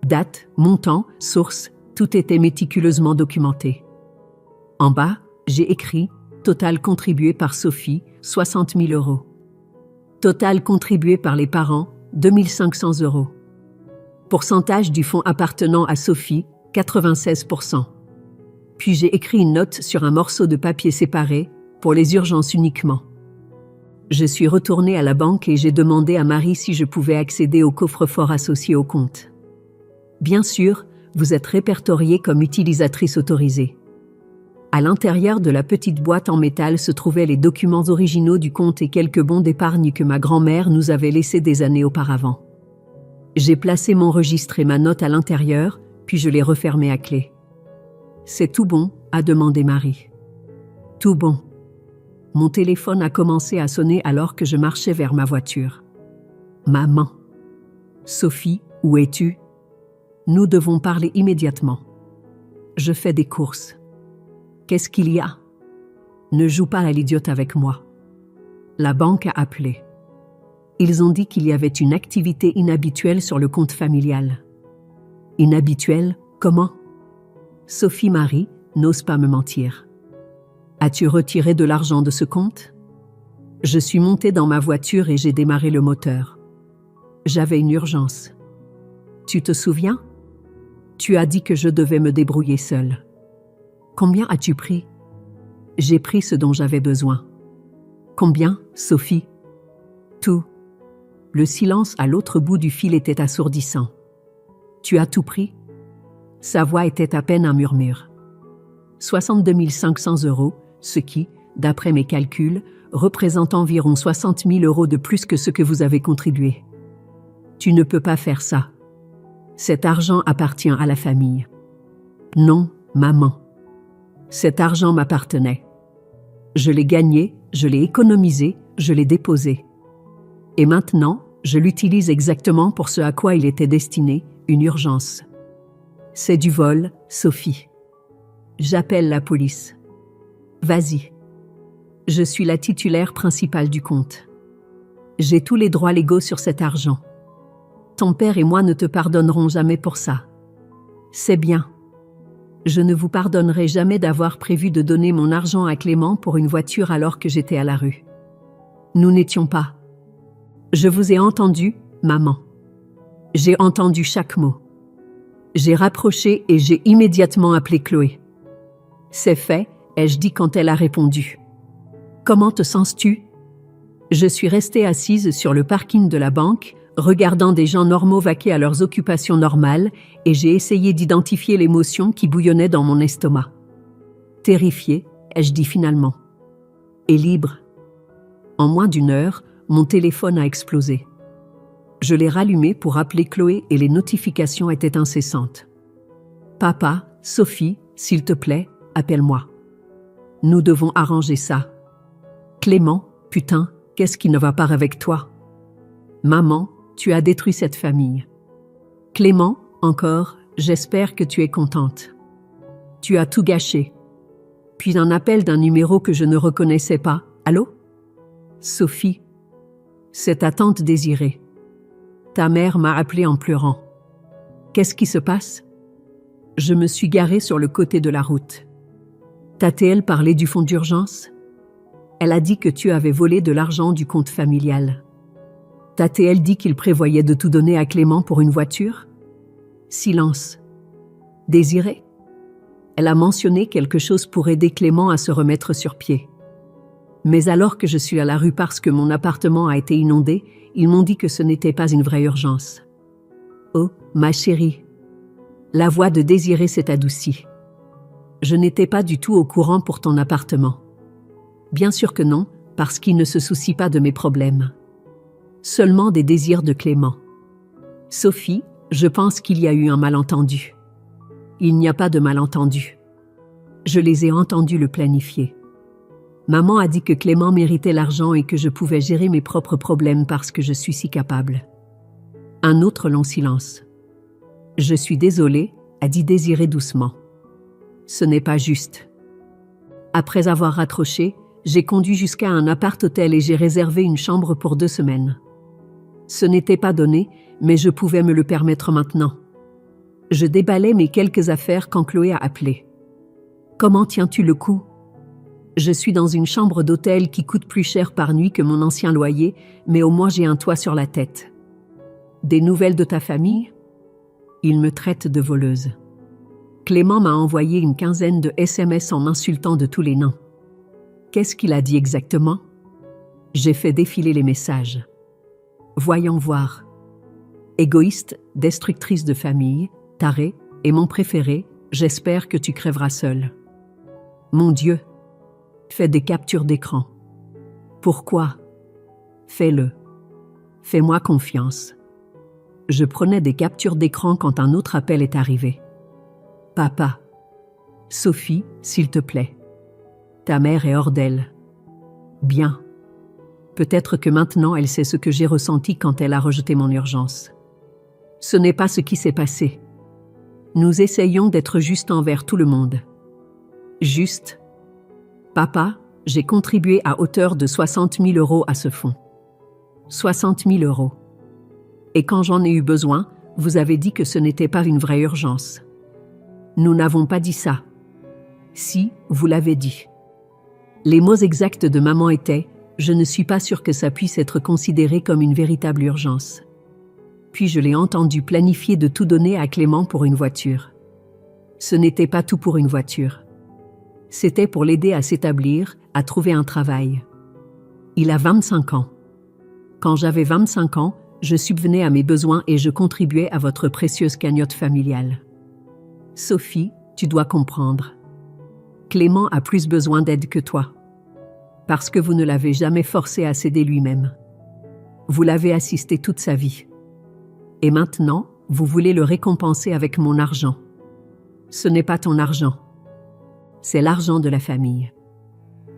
Date, montant, source, tout était méticuleusement documenté. En bas, j'ai écrit « Total contribué par Sophie, 60 000 €. Total contribué par les parents, 2 500 €. Pourcentage du fonds appartenant à Sophie, 96%. Puis j'ai écrit une note sur un morceau de papier séparé, pour les urgences uniquement. Je suis retournée à la banque et j'ai demandé à Marie si je pouvais accéder au coffre-fort associé au compte. Bien sûr, vous êtes répertoriée comme utilisatrice autorisée. À l'intérieur de la petite boîte en métal se trouvaient les documents originaux du compte et quelques bons d'épargne que ma grand-mère nous avait laissés des années auparavant. J'ai placé mon registre et ma note à l'intérieur, puis je l'ai refermé à clé. « C'est tout bon ?» a demandé Marie. « Tout bon. » Mon téléphone a commencé à sonner alors que je marchais vers ma voiture. « Maman. »« Sophie, où es-tu ? » ?»« Nous devons parler immédiatement. »« Je fais des courses. »« Qu'est-ce qu'il y a ? » ?»« Ne joue pas à l'idiote avec moi. » La banque a appelé. Ils ont dit qu'il y avait une activité inhabituelle sur le compte familial. Inhabituelle, comment ? Sophie Marie n'ose pas me mentir. As-tu retiré de l'argent de ce compte ? Je suis montée dans ma voiture et j'ai démarré le moteur. J'avais une urgence. Tu te souviens ? Tu as dit que je devais me débrouiller seule. Combien as-tu pris ? J'ai pris ce dont j'avais besoin. Combien, Sophie ? Tout. Le silence à l'autre bout du fil était assourdissant. Tu as tout pris ? Sa voix était à peine un murmure. 62 500 €, ce qui, d'après mes calculs, représente environ 60 000 € de plus que ce que vous avez contribué. Tu ne peux pas faire ça. Cet argent appartient à la famille. Non, maman. Cet argent m'appartenait. Je l'ai gagné, je l'ai économisé, je l'ai déposé. Et maintenant, je l'utilise exactement pour ce à quoi il était destiné, une urgence. C'est du vol, Sophie. J'appelle la police. Vas-y. Je suis la titulaire principale du compte. J'ai tous les droits légaux sur cet argent. Ton père et moi ne te pardonnerons jamais pour ça. C'est bien. Je ne vous pardonnerai jamais d'avoir prévu de donner mon argent à Clément pour une voiture alors que j'étais à la rue. Nous n'étions pas. Je vous ai entendu, maman. J'ai entendu chaque mot. J'ai raccroché et j'ai immédiatement appelé Chloé. C'est fait, ai-je dit quand elle a répondu. Comment te sens-tu ? Je suis restée assise sur le parking de la banque, regardant des gens normaux vaquer à leurs occupations normales, et j'ai essayé d'identifier l'émotion qui bouillonnait dans mon estomac. Terrifiée, ai-je dit finalement. Et libre. En moins d'1 heure, mon téléphone a explosé. Je l'ai rallumé pour appeler Chloé et les notifications étaient incessantes. « Papa, Sophie, s'il te plaît, appelle-moi. Nous devons arranger ça. Clément, putain, qu'est-ce qui ne va pas avec toi ? Maman, tu as détruit cette famille. Clément, encore, j'espère que tu es contente. Tu as tout gâché. » Puis un appel d'un numéro que je ne reconnaissais pas. « Allô ? Sophie ? C'est ta tante Désirée. Ta mère m'a appelé en pleurant. Qu'est-ce qui se passe ? Je me suis garée sur le côté de la route. T'a-t-elle parlé du fonds d'urgence ? Elle a dit que tu avais volé de l'argent du compte familial. T'a-t-elle dit qu'il prévoyait de tout donner à Clément pour une voiture ? Silence. Désirée ? Elle a mentionné quelque chose pour aider Clément à se remettre sur pied. Mais alors que je suis à la rue parce que mon appartement a été inondé, ils m'ont dit que ce n'était pas une vraie urgence. Oh, ma chérie. La voix de Désirée s'est adoucie. Je n'étais pas du tout au courant pour ton appartement. Bien sûr que non, parce qu'il ne se soucie pas de mes problèmes. Seulement des désirs de Clément. Sophie, je pense qu'il y a eu un malentendu. Il n'y a pas de malentendu. Je les ai entendus le planifier. Maman a dit que Clément méritait l'argent et que je pouvais gérer mes propres problèmes parce que je suis si capable. Un autre long silence. Je suis désolée, a dit Désirée doucement. Ce n'est pas juste. Après avoir raccroché, j'ai conduit jusqu'à un appart-hôtel et j'ai réservé une chambre pour 2 semaines. Ce n'était pas donné, mais je pouvais me le permettre maintenant. Je déballais mes quelques affaires quand Chloé a appelé. « Comment tiens-tu le coup ? Je suis dans une chambre d'hôtel qui coûte plus cher par nuit que mon ancien loyer, mais au moins j'ai un toit sur la tête. Des nouvelles de ta famille ? Il me traite de voleuse. Clément m'a envoyé une 15aine de SMS en m'insultant de tous les noms. Qu'est-ce qu'il a dit exactement ? J'ai fait défiler les messages. Voyons voir. Égoïste, destructrice de famille, tarée, et mon préféré, j'espère que tu crèveras seul. Mon Dieu. Fais des captures d'écran. Pourquoi ? Fais-le. Fais-moi confiance. Je prenais des captures d'écran quand un autre appel est arrivé. Papa. Sophie, s'il te plaît. Ta mère est hors d'elle. Bien. Peut-être que maintenant elle sait ce que j'ai ressenti quand elle a rejeté mon urgence. Ce n'est pas ce qui s'est passé. Nous essayons d'être justes envers tout le monde. Juste. Papa, j'ai contribué à hauteur de 60 000 € à ce fonds. 60 000 €. Et quand j'en ai eu besoin, vous avez dit que ce n'était pas une vraie urgence. Nous n'avons pas dit ça. Si, vous l'avez dit. Les mots exacts de maman étaient « Je ne suis pas sûre que ça puisse être considéré comme une véritable urgence ». Puis je l'ai entendu planifier de tout donner à Clément pour une voiture. Ce n'était pas tout pour une voiture. C'était pour l'aider à s'établir, à trouver un travail. Il a 25 ans. Quand j'avais 25 ans, je subvenais à mes besoins et je contribuais à votre précieuse cagnotte familiale. Sophie, tu dois comprendre. Clément a plus besoin d'aide que toi. Parce que vous ne l'avez jamais forcé à céder lui-même. Vous l'avez assisté toute sa vie. Et maintenant, vous voulez le récompenser avec mon argent. Ce n'est pas ton argent. C'est l'argent de la famille.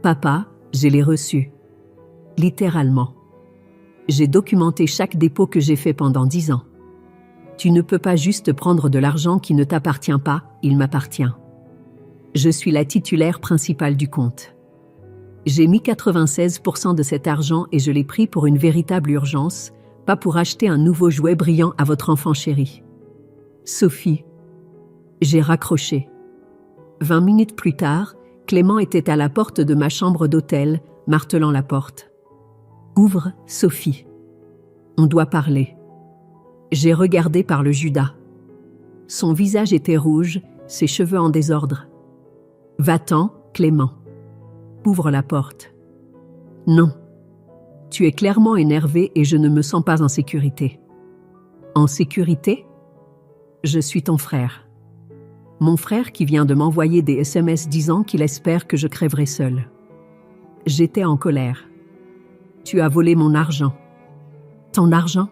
Papa, je l'ai reçu. Littéralement. J'ai documenté chaque dépôt que j'ai fait pendant 10 ans. Tu ne peux pas juste prendre de l'argent qui ne t'appartient pas, il m'appartient. Je suis la titulaire principale du compte. J'ai mis 96% de cet argent et je l'ai pris pour une véritable urgence, pas pour acheter un nouveau jouet brillant à votre enfant chéri. Sophie. J'ai raccroché. 20 minutes plus tard, Clément était à la porte de ma chambre d'hôtel, martelant la porte. « Ouvre, Sophie. On doit parler. » J'ai regardé par le Judas. Son visage était rouge, ses cheveux en désordre. « Va-t'en, Clément. Ouvre la porte. »« Non. Tu es clairement énervé et je ne me sens pas en sécurité. »« En sécurité ? Je suis ton frère. Mon frère qui vient de m'envoyer des SMS disant qu'il espère que je crèverai seul. » J'étais en colère. « Tu as volé mon argent. »« Ton argent ?»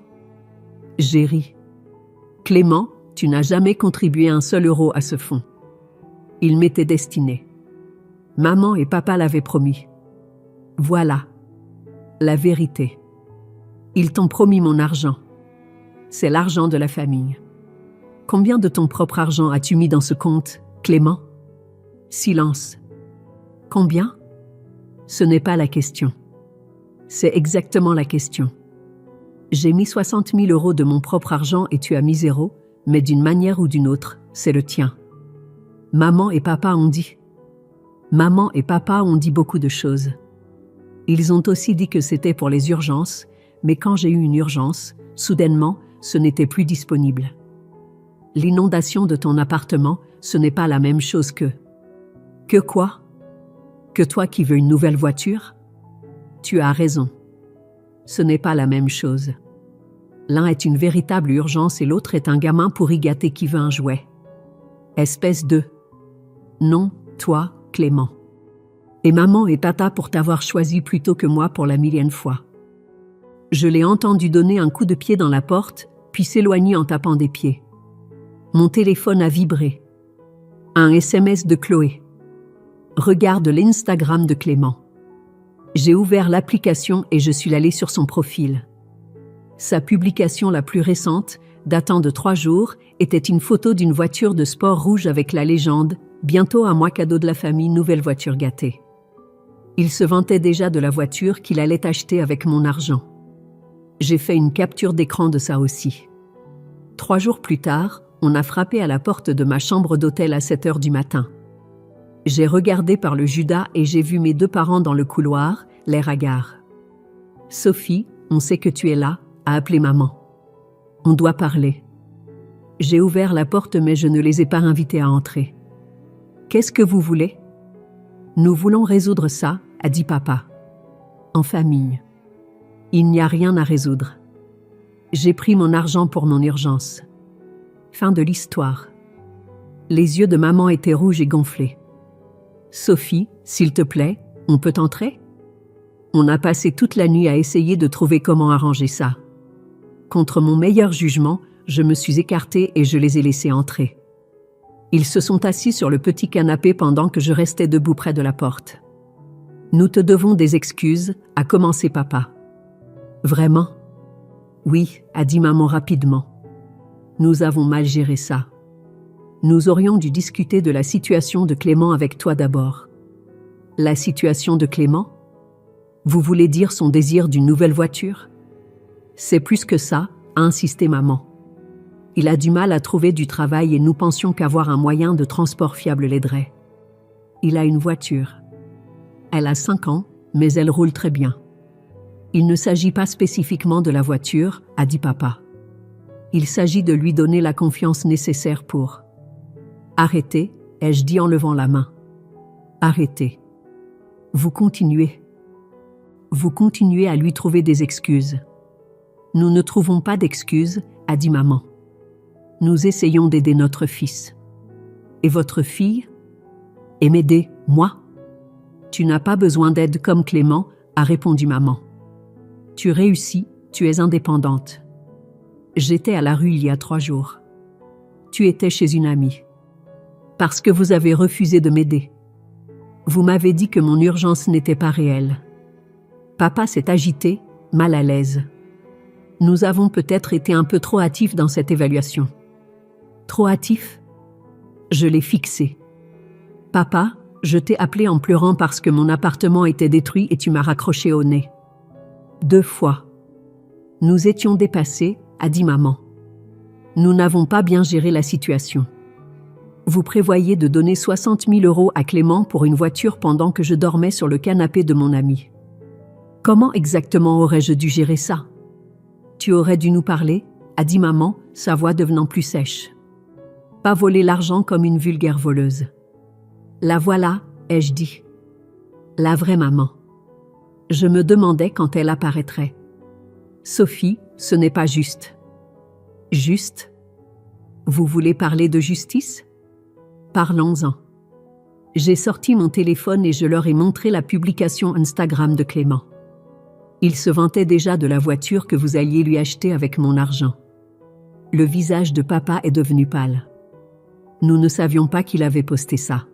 J'ai ri. « Clément, tu n'as jamais contribué un seul euro à ce fonds. Il m'était destiné. Maman et papa l'avaient promis. Voilà. La vérité. Ils t'ont promis mon argent. C'est l'argent de la famille. Combien de ton propre argent as-tu mis dans ce compte, Clément ? Silence. Combien ? Ce n'est pas la question. C'est exactement la question. J'ai mis 60 000 € de mon propre argent et tu as mis 0, mais d'une manière ou d'une autre, c'est le tien. Maman et papa ont dit. Maman et papa ont dit beaucoup de choses. Ils ont aussi dit que c'était pour les urgences, mais quand j'ai eu une urgence, soudainement, ce n'était plus disponible. L'inondation de ton appartement, ce n'est pas la même chose que... Que quoi ? Que toi qui veux une nouvelle voiture ? Tu as raison. Ce n'est pas la même chose. L'un est une véritable urgence et l'autre est un gamin pourri gâté qui veut un jouet. Espèce de... Non, toi, Clément. Et maman et tata pour t'avoir choisi plutôt que moi pour la millième fois. Je l'ai entendu donner un coup de pied dans la porte, puis s'éloigner en tapant des pieds. Mon téléphone a vibré. Un SMS de Chloé. Regarde l'Instagram de Clément. J'ai ouvert l'application et je suis allée sur son profil. Sa publication la plus récente, datant de 3 jours, était une photo d'une voiture de sport rouge avec la légende « Bientôt à moi cadeau de la famille, nouvelle voiture gâtée ». Il se vantait déjà de la voiture qu'il allait acheter avec mon argent. J'ai fait une capture d'écran de ça aussi. 3 jours plus tard, on a frappé à la porte de ma chambre d'hôtel à 7 heures du matin. J'ai regardé par le Judas et j'ai vu mes 2 parents dans le couloir, l'air hagard. « Sophie, on sait que tu es là », a appelé maman. « On doit parler. » J'ai ouvert la porte mais je ne les ai pas invités à entrer. « Qu'est-ce que vous voulez ?»« Nous voulons résoudre ça », a dit papa. « En famille. Il n'y a rien à résoudre. J'ai pris mon argent pour mon urgence. » Fin de l'histoire. Les yeux de maman étaient rouges et gonflés. « Sophie, s'il te plaît, on peut entrer ?» On a passé toute la nuit à essayer de trouver comment arranger ça. Contre mon meilleur jugement, je me suis écartée et je les ai laissés entrer. Ils se sont assis sur le petit canapé pendant que je restais debout près de la porte. « Nous te devons des excuses », a commencé papa. « Vraiment ? » « Oui », a dit maman rapidement. « Nous avons mal géré ça. Nous aurions dû discuter de la situation de Clément avec toi d'abord. » « La situation de Clément ? Vous voulez dire son désir d'une nouvelle voiture ? » « C'est plus que ça », a insisté maman. « Il a du mal à trouver du travail et nous pensions qu'avoir un moyen de transport fiable l'aiderait. Il a une voiture. Elle a 5 ans, mais elle roule très bien. Il ne s'agit pas spécifiquement de la voiture, a dit papa. Il s'agit de lui donner la confiance nécessaire pour... Arrêtez, ai-je dit en levant la main. Arrêtez. Vous continuez. Vous continuez à lui trouver des excuses. Nous ne trouvons pas d'excuses, a dit maman. Nous essayons d'aider notre fils. Et votre fille ? Et m'aider, moi ? Tu n'as pas besoin d'aide comme Clément, a répondu maman. Tu réussis, tu es indépendante. J'étais à la rue il y a 3 jours. Tu étais chez une amie. Parce que vous avez refusé de m'aider. Vous m'avez dit que mon urgence n'était pas réelle. Papa s'est agité, mal à l'aise. Nous avons peut-être été un peu trop hâtifs dans cette évaluation. Trop hâtifs ? Je l'ai fixé. Papa, je t'ai appelé en pleurant parce que mon appartement était détruit et tu m'as raccroché au nez. 2 fois. Nous étions dépassés, a dit maman. Nous n'avons pas bien géré la situation. Vous prévoyez de donner 60 000 € à Clément pour une voiture pendant que je dormais sur le canapé de mon ami. Comment exactement aurais-je dû gérer ça ? Tu aurais dû nous parler, a dit maman, sa voix devenant plus sèche. Pas voler l'argent comme une vulgaire voleuse. La voilà, ai-je dit. La vraie maman. Je me demandais quand elle apparaîtrait. Sophie, ce n'est pas juste. Juste ? Vous voulez parler de justice ? Parlons-en. J'ai sorti mon téléphone et je leur ai montré la publication Instagram de Clément. Il se vantait déjà de la voiture que vous alliez lui acheter avec mon argent. Le visage de papa est devenu pâle. Nous ne savions pas qu'il avait posté ça.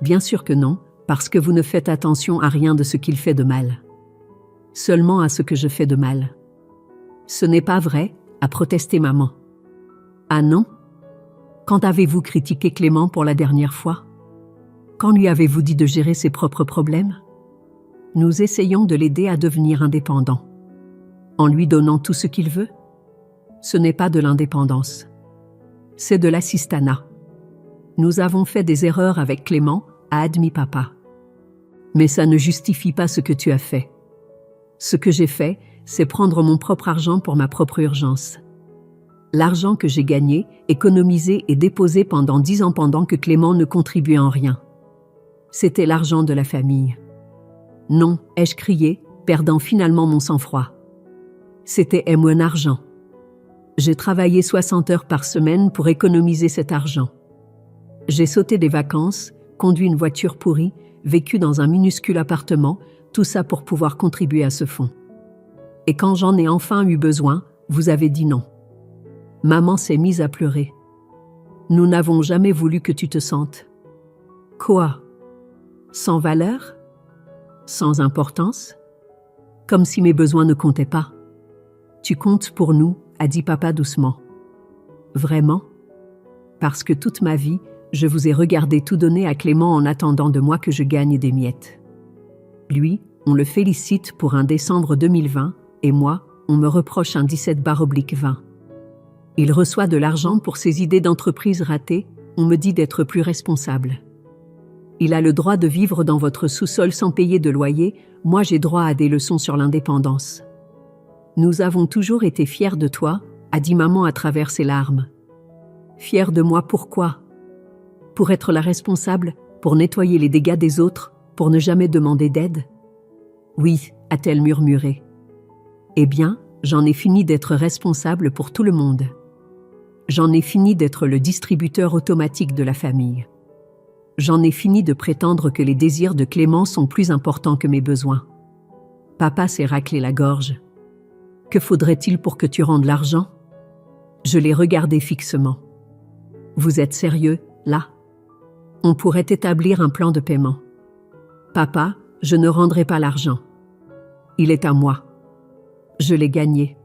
Bien sûr que non, parce que vous ne faites attention à rien de ce qu'il fait de mal. Seulement à ce que je fais de mal. Ce n'est pas vrai, a protesté maman. Ah non ? Quand avez-vous critiqué Clément pour la dernière fois ? Quand lui avez-vous dit de gérer ses propres problèmes ? Nous essayons de l'aider à devenir indépendant. En lui donnant tout ce qu'il veut ? Ce n'est pas de l'indépendance. C'est de l'assistanat. Nous avons fait des erreurs avec Clément, a admis papa. Mais ça ne justifie pas ce que tu as fait. Ce que j'ai fait, c'est prendre mon propre argent pour ma propre urgence. L'argent que j'ai gagné, économisé et déposé pendant 10 ans pendant que Clément ne contribuait en rien. C'était l'argent de la famille. Non, ai-je crié, perdant finalement mon sang-froid. C'était mon argent. J'ai travaillé 60 heures par semaine pour économiser cet argent. J'ai sauté des vacances, conduit une voiture pourrie, vécu dans un minuscule appartement, tout ça pour pouvoir contribuer à ce fonds. Et quand j'en ai enfin eu besoin, vous avez dit non. Maman s'est mise à pleurer. Nous n'avons jamais voulu que tu te sentes. Quoi ? Sans valeur ? Sans importance ? Comme si mes besoins ne comptaient pas. Tu comptes pour nous, a dit papa doucement. Vraiment ? Parce que toute ma vie, je vous ai regardé tout donner à Clément en attendant de moi que je gagne des miettes. Lui, on le félicite pour un décembre 2020, et moi, on me reproche un 17/20. Il reçoit de l'argent pour ses idées d'entreprise ratées, on me dit d'être plus responsable. Il a le droit de vivre dans votre sous-sol sans payer de loyer, moi j'ai droit à des leçons sur l'indépendance. Nous avons toujours été fiers de toi, a dit maman à travers ses larmes. Fière de moi pourquoi ? Pour être la responsable, pour nettoyer les dégâts des autres, pour ne jamais demander d'aide ? Oui, a-t-elle murmuré. Eh bien, j'en ai fini d'être responsable pour tout le monde. J'en ai fini d'être le distributeur automatique de la famille. J'en ai fini de prétendre que les désirs de Clément sont plus importants que mes besoins. Papa s'est raclé la gorge. Que faudrait-il pour que tu rendes l'argent ? Je l'ai regardé fixement. Vous êtes sérieux, là ? On pourrait établir un plan de paiement. Papa, je ne rendrai pas l'argent. Il est à moi. Je l'ai gagné.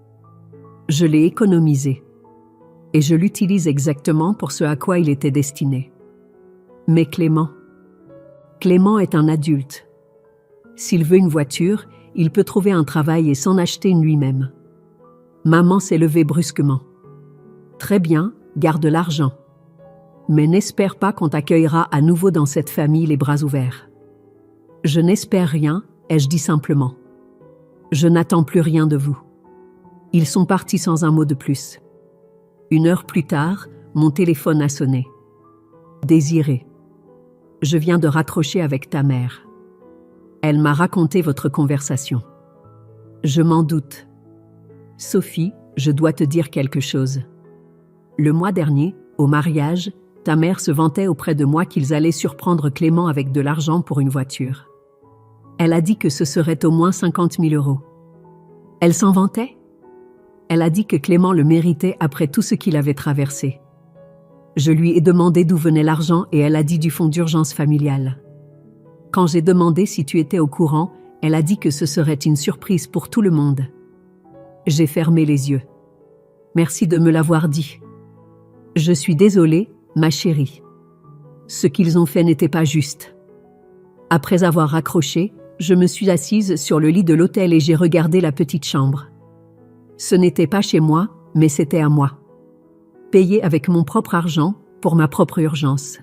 Je l'ai économisé. Et je l'utilise exactement pour ce à quoi il était destiné. Mais Clément est un adulte. S'il veut une voiture, il peut trouver un travail et s'en acheter une lui-même. Maman s'est levée brusquement. Très bien, garde l'argent. Mais n'espère pas qu'on t'accueillera à nouveau dans cette famille les bras ouverts. Je n'espère rien, ai-je dit simplement. Je n'attends plus rien de vous. Ils sont partis sans un mot de plus. 1 heure plus tard, mon téléphone a sonné. Désiré. Je viens de raccrocher avec ta mère. Elle m'a raconté votre conversation. Je m'en doute. Sophie, je dois te dire quelque chose. Le mois dernier, au mariage, ta mère se vantait auprès de moi qu'ils allaient surprendre Clément avec de l'argent pour une voiture. Elle a dit que ce serait au moins 50 000 €. Elle s'en vantait ? Elle a dit que Clément le méritait après tout ce qu'il avait traversé. Je lui ai demandé d'où venait l'argent et elle a dit du fonds d'urgence familial. Quand j'ai demandé si tu étais au courant, elle a dit que ce serait une surprise pour tout le monde. J'ai fermé les yeux. Merci de me l'avoir dit. Je suis désolée, ma chérie. Ce qu'ils ont fait n'était pas juste. Après avoir raccroché, je me suis assise sur le lit de l'hôtel et j'ai regardé la petite chambre. Ce n'était pas chez moi, mais c'était à moi. Payé avec mon propre argent, pour ma propre urgence.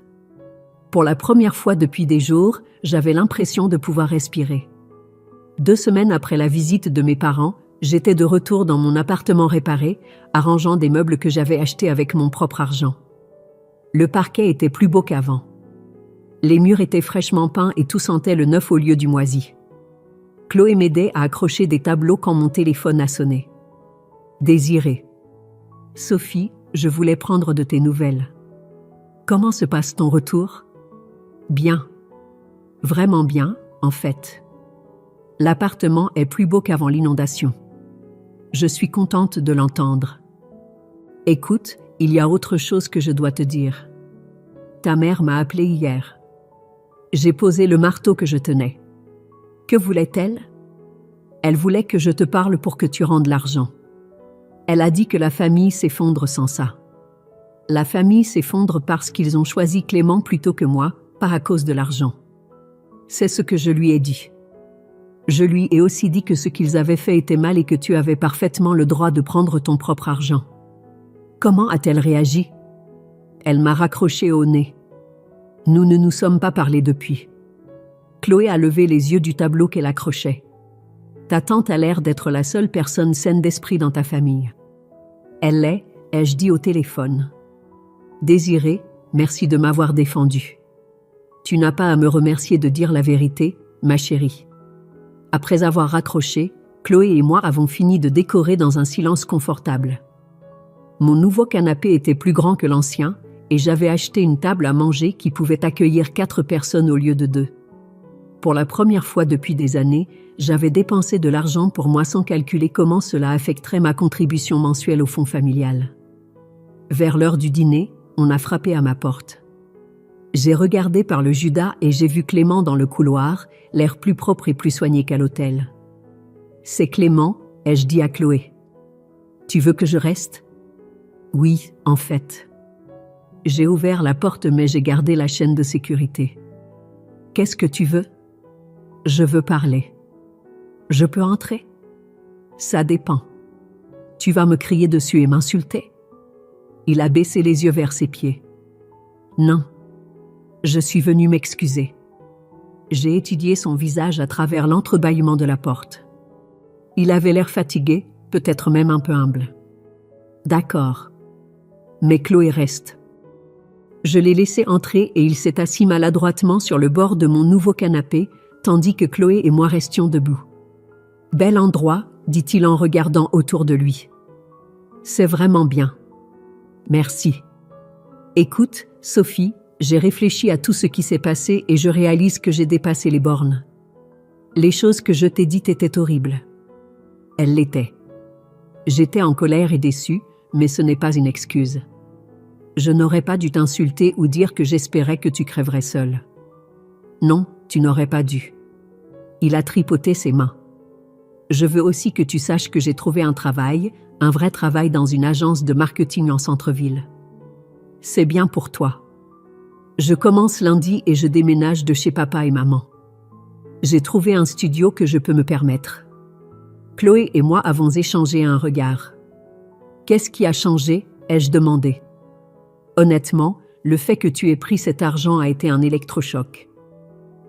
Pour la première fois depuis des jours, j'avais l'impression de pouvoir respirer. 2 semaines après la visite de mes parents, j'étais de retour dans mon appartement réparé, arrangeant des meubles que j'avais achetés avec mon propre argent. Le parquet était plus beau qu'avant. Les murs étaient fraîchement peints et tout sentait le neuf au lieu du moisi. Chloé m'aidait à accrocher des tableaux quand mon téléphone a sonné. Désiré. Sophie, je voulais prendre de tes nouvelles. Comment se passe ton retour ? Bien. Vraiment bien, en fait. L'appartement est plus beau qu'avant l'inondation. Je suis contente de l'entendre. Écoute, il y a autre chose que je dois te dire. Ta mère m'a appelé hier. J'ai posé le marteau que je tenais. Que voulait-elle ? Elle voulait que je te parle pour que tu rendes l'argent. Elle a dit que la famille s'effondre sans ça. La famille s'effondre parce qu'ils ont choisi Clément plutôt que moi, pas à cause de l'argent. C'est ce que je lui ai dit. Je lui ai aussi dit que ce qu'ils avaient fait était mal et que tu avais parfaitement le droit de prendre ton propre argent. Comment a-t-elle réagi ? Elle m'a raccroché au nez. Nous ne nous sommes pas parlé depuis. Chloé a levé les yeux du tableau qu'elle accrochait. Ta tante a l'air d'être la seule personne saine d'esprit dans ta famille. Elle l'est, ai-je dit au téléphone. Désiré, merci de m'avoir défendu. Tu n'as pas à me remercier de dire la vérité, ma chérie. Après avoir raccroché, Chloé et moi avons fini de décorer dans un silence confortable. Mon nouveau canapé était plus grand que l'ancien et j'avais acheté une table à manger qui pouvait accueillir 4 personnes au lieu de 2. Pour la première fois depuis des années, j'avais dépensé de l'argent pour moi sans calculer comment cela affecterait ma contribution mensuelle au fonds familial. Vers l'heure du dîner, on a frappé à ma porte. J'ai regardé par le Judas et j'ai vu Clément dans le couloir, l'air plus propre et plus soigné qu'à l'hôtel. « C'est Clément », ai-je dit à Chloé. « Tu veux que je reste ?» « Oui, en fait. » J'ai ouvert la porte mais j'ai gardé la chaîne de sécurité. « Qu'est-ce que tu veux ?» Je veux parler. Je peux entrer? Ça dépend. Tu vas me crier dessus et m'insulter? Il a baissé les yeux vers ses pieds. Non. Je suis venu m'excuser. J'ai étudié son visage à travers l'entrebâillement de la porte. Il avait l'air fatigué, peut-être même un peu humble. D'accord. Mais Chloé reste. Je l'ai laissé entrer et il s'est assis maladroitement sur le bord de mon nouveau canapé, tandis que Chloé et moi restions debout. Bel endroit, dit-il en regardant autour de lui. C'est vraiment bien. Merci. Écoute, Sophie, j'ai réfléchi à tout ce qui s'est passé et je réalise que j'ai dépassé les bornes. Les choses que je t'ai dites étaient horribles. Elles l'étaient. J'étais en colère et déçue, mais ce n'est pas une excuse. Je n'aurais pas dû t'insulter ou dire que j'espérais que tu crèverais seule. Non, tu n'aurais pas dû. Il a tripoté ses mains. Je veux aussi que tu saches que j'ai trouvé un travail, un vrai travail dans une agence de marketing en centre-ville. C'est bien pour toi. Je commence lundi et je déménage de chez papa et maman. J'ai trouvé un studio que je peux me permettre. Chloé et moi avons échangé un regard. Qu'est-ce qui a changé? Ai-je demandé. Honnêtement, le fait que tu aies pris cet argent a été un électrochoc.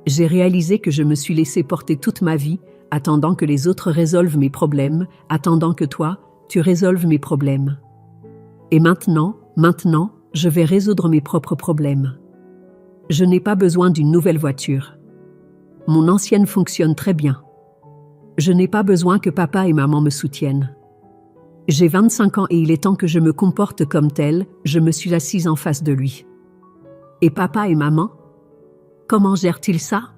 J'ai réalisé que je me suis laissé porter toute ma vie, attendant que les autres résolvent mes problèmes, attendant que toi, tu résolves mes problèmes. Et maintenant, je vais résoudre mes propres problèmes. Je n'ai pas besoin d'une nouvelle voiture. Mon ancienne fonctionne très bien. Je n'ai pas besoin que papa et maman me soutiennent. J'ai 25 ans et il est temps que je me comporte comme tel, je me suis assise en face de lui. Et papa et maman? Comment gèrent-ils ça?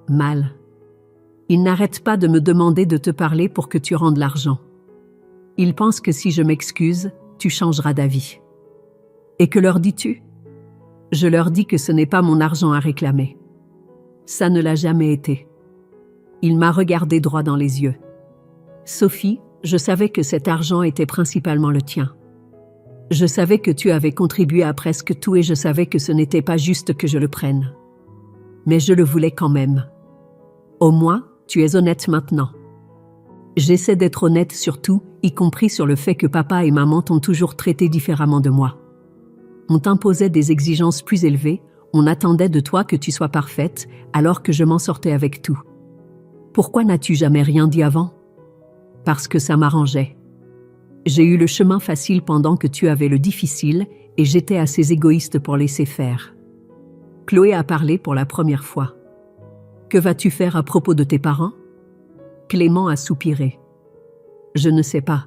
Mal. Ils n'arrêtent pas de me demander de te parler pour que tu rendes l'argent. Ils pensent que si je m'excuse, tu changeras d'avis. Et que leur dis-tu? Je leur dis que ce n'est pas mon argent à réclamer. Ça ne l'a jamais été. Il m'a regardé droit dans les yeux. Sophie, je savais que cet argent était principalement le tien. Je savais que tu avais contribué à presque tout et je savais que ce n'était pas juste que je le prenne. Mais je le voulais quand même. Au moins, tu es honnête maintenant. J'essaie d'être honnête sur tout, y compris sur le fait que papa et maman t'ont toujours traité différemment de moi. On t'imposait des exigences plus élevées, on attendait de toi que tu sois parfaite, alors que je m'en sortais avec tout. Pourquoi n'as-tu jamais rien dit avant? Parce que ça m'arrangeait. J'ai eu le chemin facile pendant que tu avais le difficile et j'étais assez égoïste pour laisser faire. Chloé a parlé pour la première fois. Que vas-tu faire à propos de tes parents? Clément a soupiré. Je ne sais pas.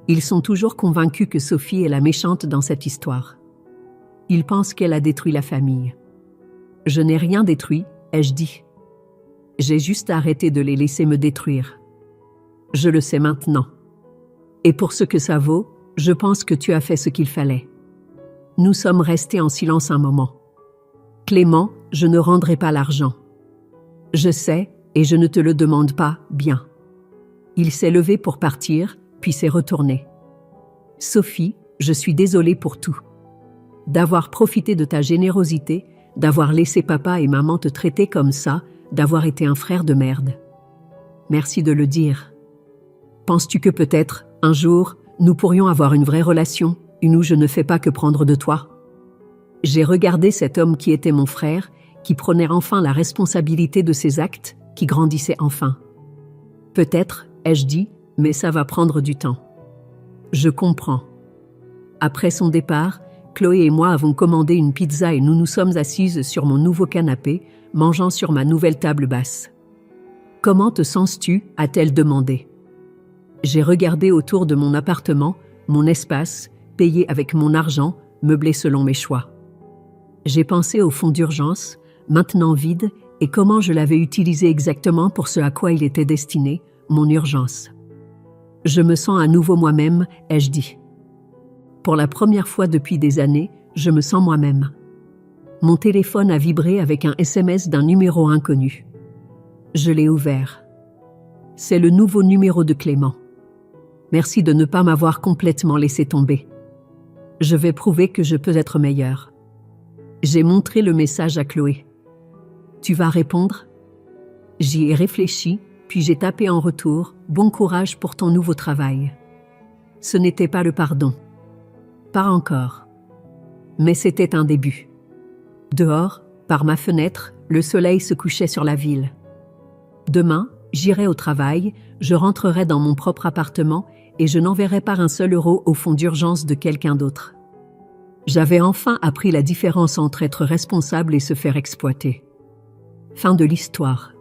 Ils sont toujours convaincus que Sophie est la méchante dans cette histoire. Ils pensent qu'elle a détruit la famille. Je n'ai rien détruit, ai-je dit. J'ai juste arrêté de les laisser me détruire. Je le sais maintenant. Et pour ce que ça vaut, je pense que tu as fait ce qu'il fallait. Nous sommes restés en silence un moment. Clément, je ne rendrai pas l'argent. Je sais, et je ne te le demande pas, bien. Il s'est levé pour partir, puis s'est retourné. Sophie, je suis désolée pour tout. D'avoir profité de ta générosité, d'avoir laissé papa et maman te traiter comme ça, d'avoir été un frère de merde. Merci de le dire. Penses-tu que peut-être, un jour, nous pourrions avoir une vraie relation, une où je ne fais pas que prendre de toi? J'ai regardé cet homme qui était mon frère, qui prenait enfin la responsabilité de ses actes, qui grandissait enfin. Peut-être, ai-je dit, mais ça va prendre du temps. Je comprends. Après son départ, Chloé et moi avons commandé une pizza et nous nous sommes assises sur mon nouveau canapé, mangeant sur ma nouvelle table basse. « Comment te sens-tu » a-t-elle demandé. J'ai regardé autour de mon appartement, mon espace, payé avec mon argent, meublé selon mes choix. J'ai pensé au fonds d'urgence, maintenant vide, et comment je l'avais utilisé exactement pour ce à quoi il était destiné, mon urgence. Je me sens à nouveau moi-même, ai-je dit. Pour la première fois depuis des années, je me sens moi-même. Mon téléphone a vibré avec un SMS d'un numéro inconnu. Je l'ai ouvert. C'est le nouveau numéro de Clément. Merci de ne pas m'avoir complètement laissé tomber. Je vais prouver que je peux être meilleure. J'ai montré le message à Chloé. Tu vas répondre? J'y ai réfléchi, puis j'ai tapé en retour « Bon courage pour ton nouveau travail ». Ce n'était pas le pardon. Pas encore. Mais c'était un début. Dehors, par ma fenêtre, le soleil se couchait sur la ville. Demain, j'irai au travail, je rentrerai dans mon propre appartement et je n'enverrai pas un seul euro au fonds d'urgence de quelqu'un d'autre. J'avais enfin appris la différence entre être responsable et se faire exploiter. Fin de l'histoire.